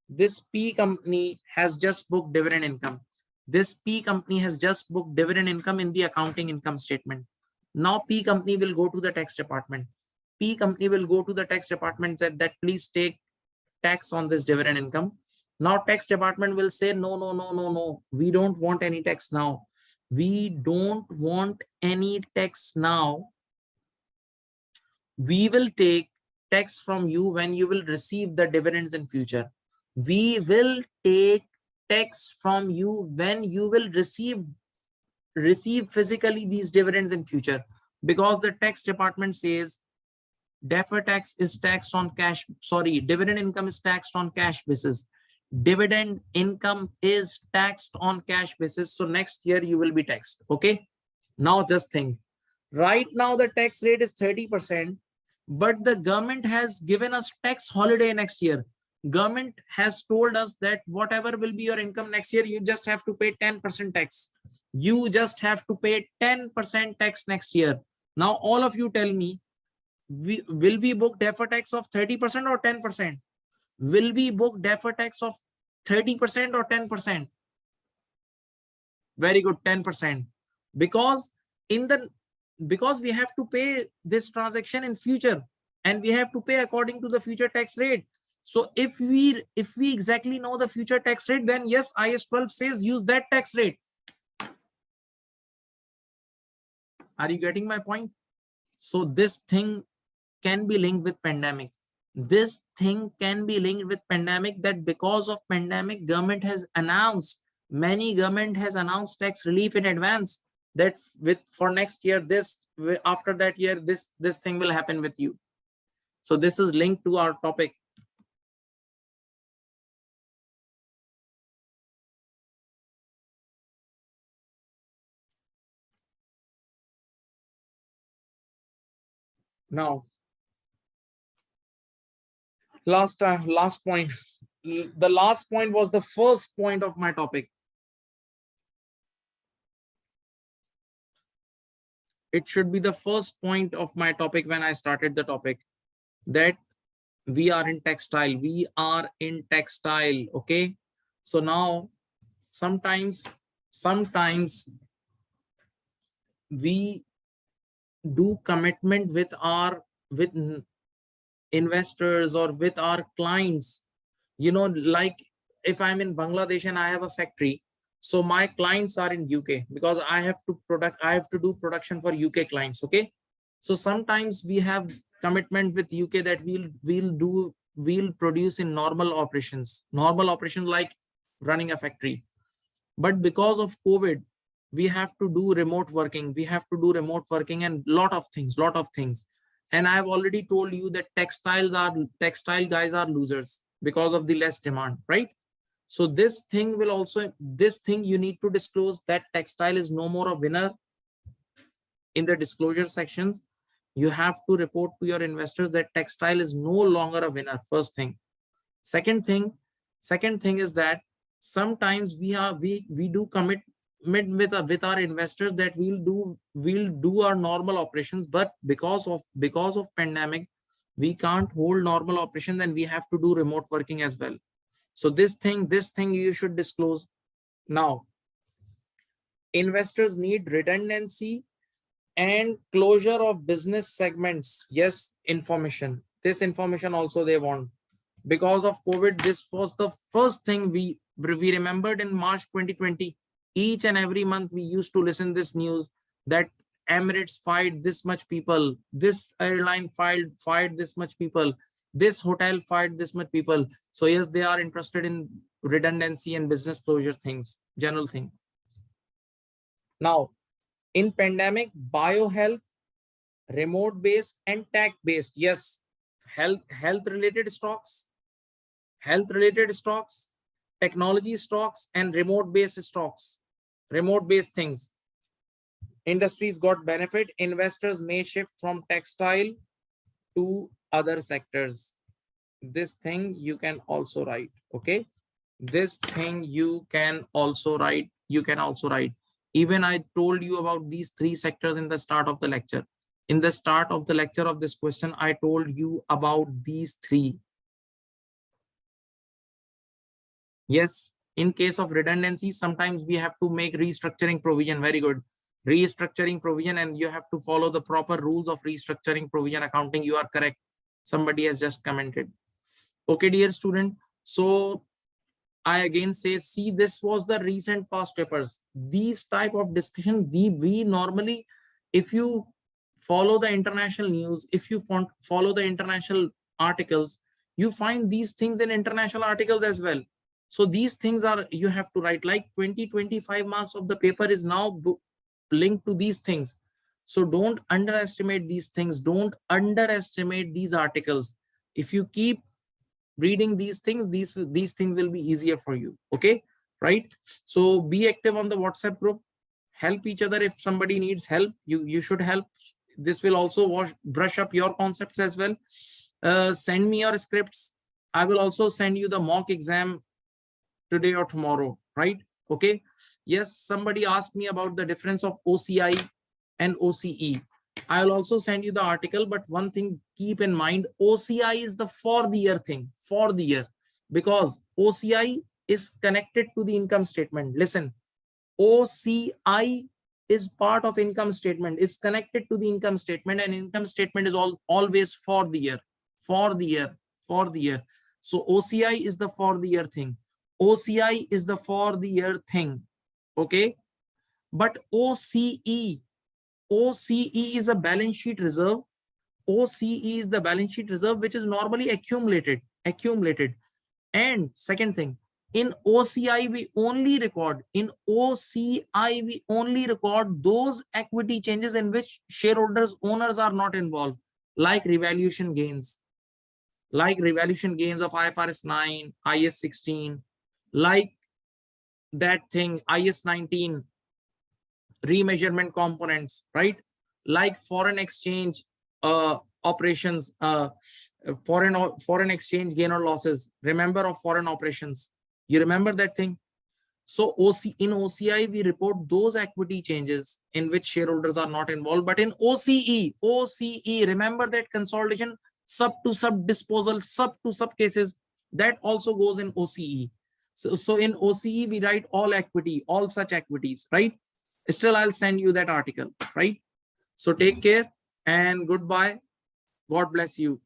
this P company has just booked dividend income. This P company has just booked dividend income in the accounting income statement. Now P company will go to the tax department. P company will go to the tax department and that please take tax on this dividend income. Now tax department will say, no, we don't want any tax now. We don't want any tax now. We will take tax from you when you will receive the dividends in future. We will take tax from you when you will receive physically these dividends in future, because the tax department says deferred tax is taxed on cash. Sorry, dividend income is taxed on cash basis. Dividend income is taxed on cash basis. So next year you will be taxed. Okay. Now just think. Right now the tax rate is 30%, but the government has given us tax holiday next year. Government has told us that whatever will be your income next year, you just have to pay 10% tax. You just have to pay 10% tax next year. Now all of you tell me, will we book deferred tax of 30% or 10%? Will we book deferred tax of 30% or 10%? Very good, 10%. Because we have to pay this transaction in future and we have to pay according to the future tax rate. So if we exactly know the future tax rate, then yes, IS 12 says use that tax rate. Are you getting my point? So this thing can be linked with pandemic. This thing can be linked with pandemic, that because of pandemic, government has announced, many government has announced tax relief in advance, that for next year, after that year, this thing will happen with you. So this is linked to our topic. Now, last point. The last point was the first point of my topic. It should be the first point of my topic when I started the topic, that we are in textile. We are in textile. Okay. So now sometimes we do commitment with investors or with our clients. You know, like if I'm in Bangladesh and I have a factory, so my clients are in UK because I have to do production for UK clients. Okay. So sometimes we have commitment with UK that we'll produce in normal operations like running a factory. But because of COVID, we have to do remote working. And lot of things. And I've already told you that textile guys are losers because of the less demand, right? So this thing you need to disclose, that textile is no more a winner. In the disclosure sections, you have to report to your investors that textile is no longer a winner. First thing. Second thing is that sometimes we do commitment with our investors that we'll do our normal operations, but because of pandemic, we can't hold normal operations and we have to do remote working as well. So this thing you should disclose. Now, investors need redundancy and closure of business segments. Yes, information. This information also they want. Because of COVID, this was the first thing we remembered in March 2020. Each and every month we used to listen this news that Emirates fired this much people, this airline fired this much people, this hotel fired this much people. So yes, they are interested in redundancy and business closure things, general thing. Now, in pandemic, biohealth, remote based and tech based, yes, health related stocks, technology stocks, and remote based stocks, remote based things. Industries got benefit. Investors may shift from textile to other sectors. This thing you can also write. Okay, this thing you can also write. Even I told you about these three sectors in the start of the lecture. In the start of the lecture of this question, I told you about these three. Yes, in case of redundancy, sometimes we have to make restructuring provision. Very good. Restructuring provision, and you have to follow the proper rules of restructuring provision accounting. You are correct. Somebody has just commented. Okay, dear student. So I again say, see, this was the recent past papers. These type of discussion, we normally, if you follow the international news, if you follow the international articles, you find these things in international articles as well. So these things are, you have to write, like 20-25 marks of the paper is now linked to these things. So don't underestimate these things. Don't underestimate these articles. If you keep reading these things, these things will be easier for you. Okay, right? So be active on the WhatsApp group. Help each other. If somebody needs help, you should help. This will also brush up your concepts as well. Send me your scripts. I will also send you the mock exam today or tomorrow, right? Okay. Yes, somebody asked me about the difference of OCI and OCE. I'll also send you the article, but one thing keep in mind, OCI is the for the year thing, for the year, because OCI is connected to the income statement. Listen, OCI is part of income statement, is connected to the income statement, and income statement is always for the year, for the year, for the year. So OCI is the for the year thing. OCI is the for the year thing. Okay. But OCE is a balance sheet reserve. OCE is the balance sheet reserve, which is normally accumulated. And second thing, in OCI, we only record those equity changes in which owners are not involved, like revaluation gains of IFRS 9, IS 16, like that thing, IS 19, remeasurement components, right? Like foreign exchange operations, foreign exchange gain or losses. Remember of foreign operations? You remember that thing? So in OCI, we report those equity changes in which shareholders are not involved. But in OCE, remember that consolidation, sub to sub disposal, sub to sub cases, that also goes in OCE. So in OCE, we write all equity, all such equities, right? Still, I'll send you that article, right? So take care and goodbye. God bless you.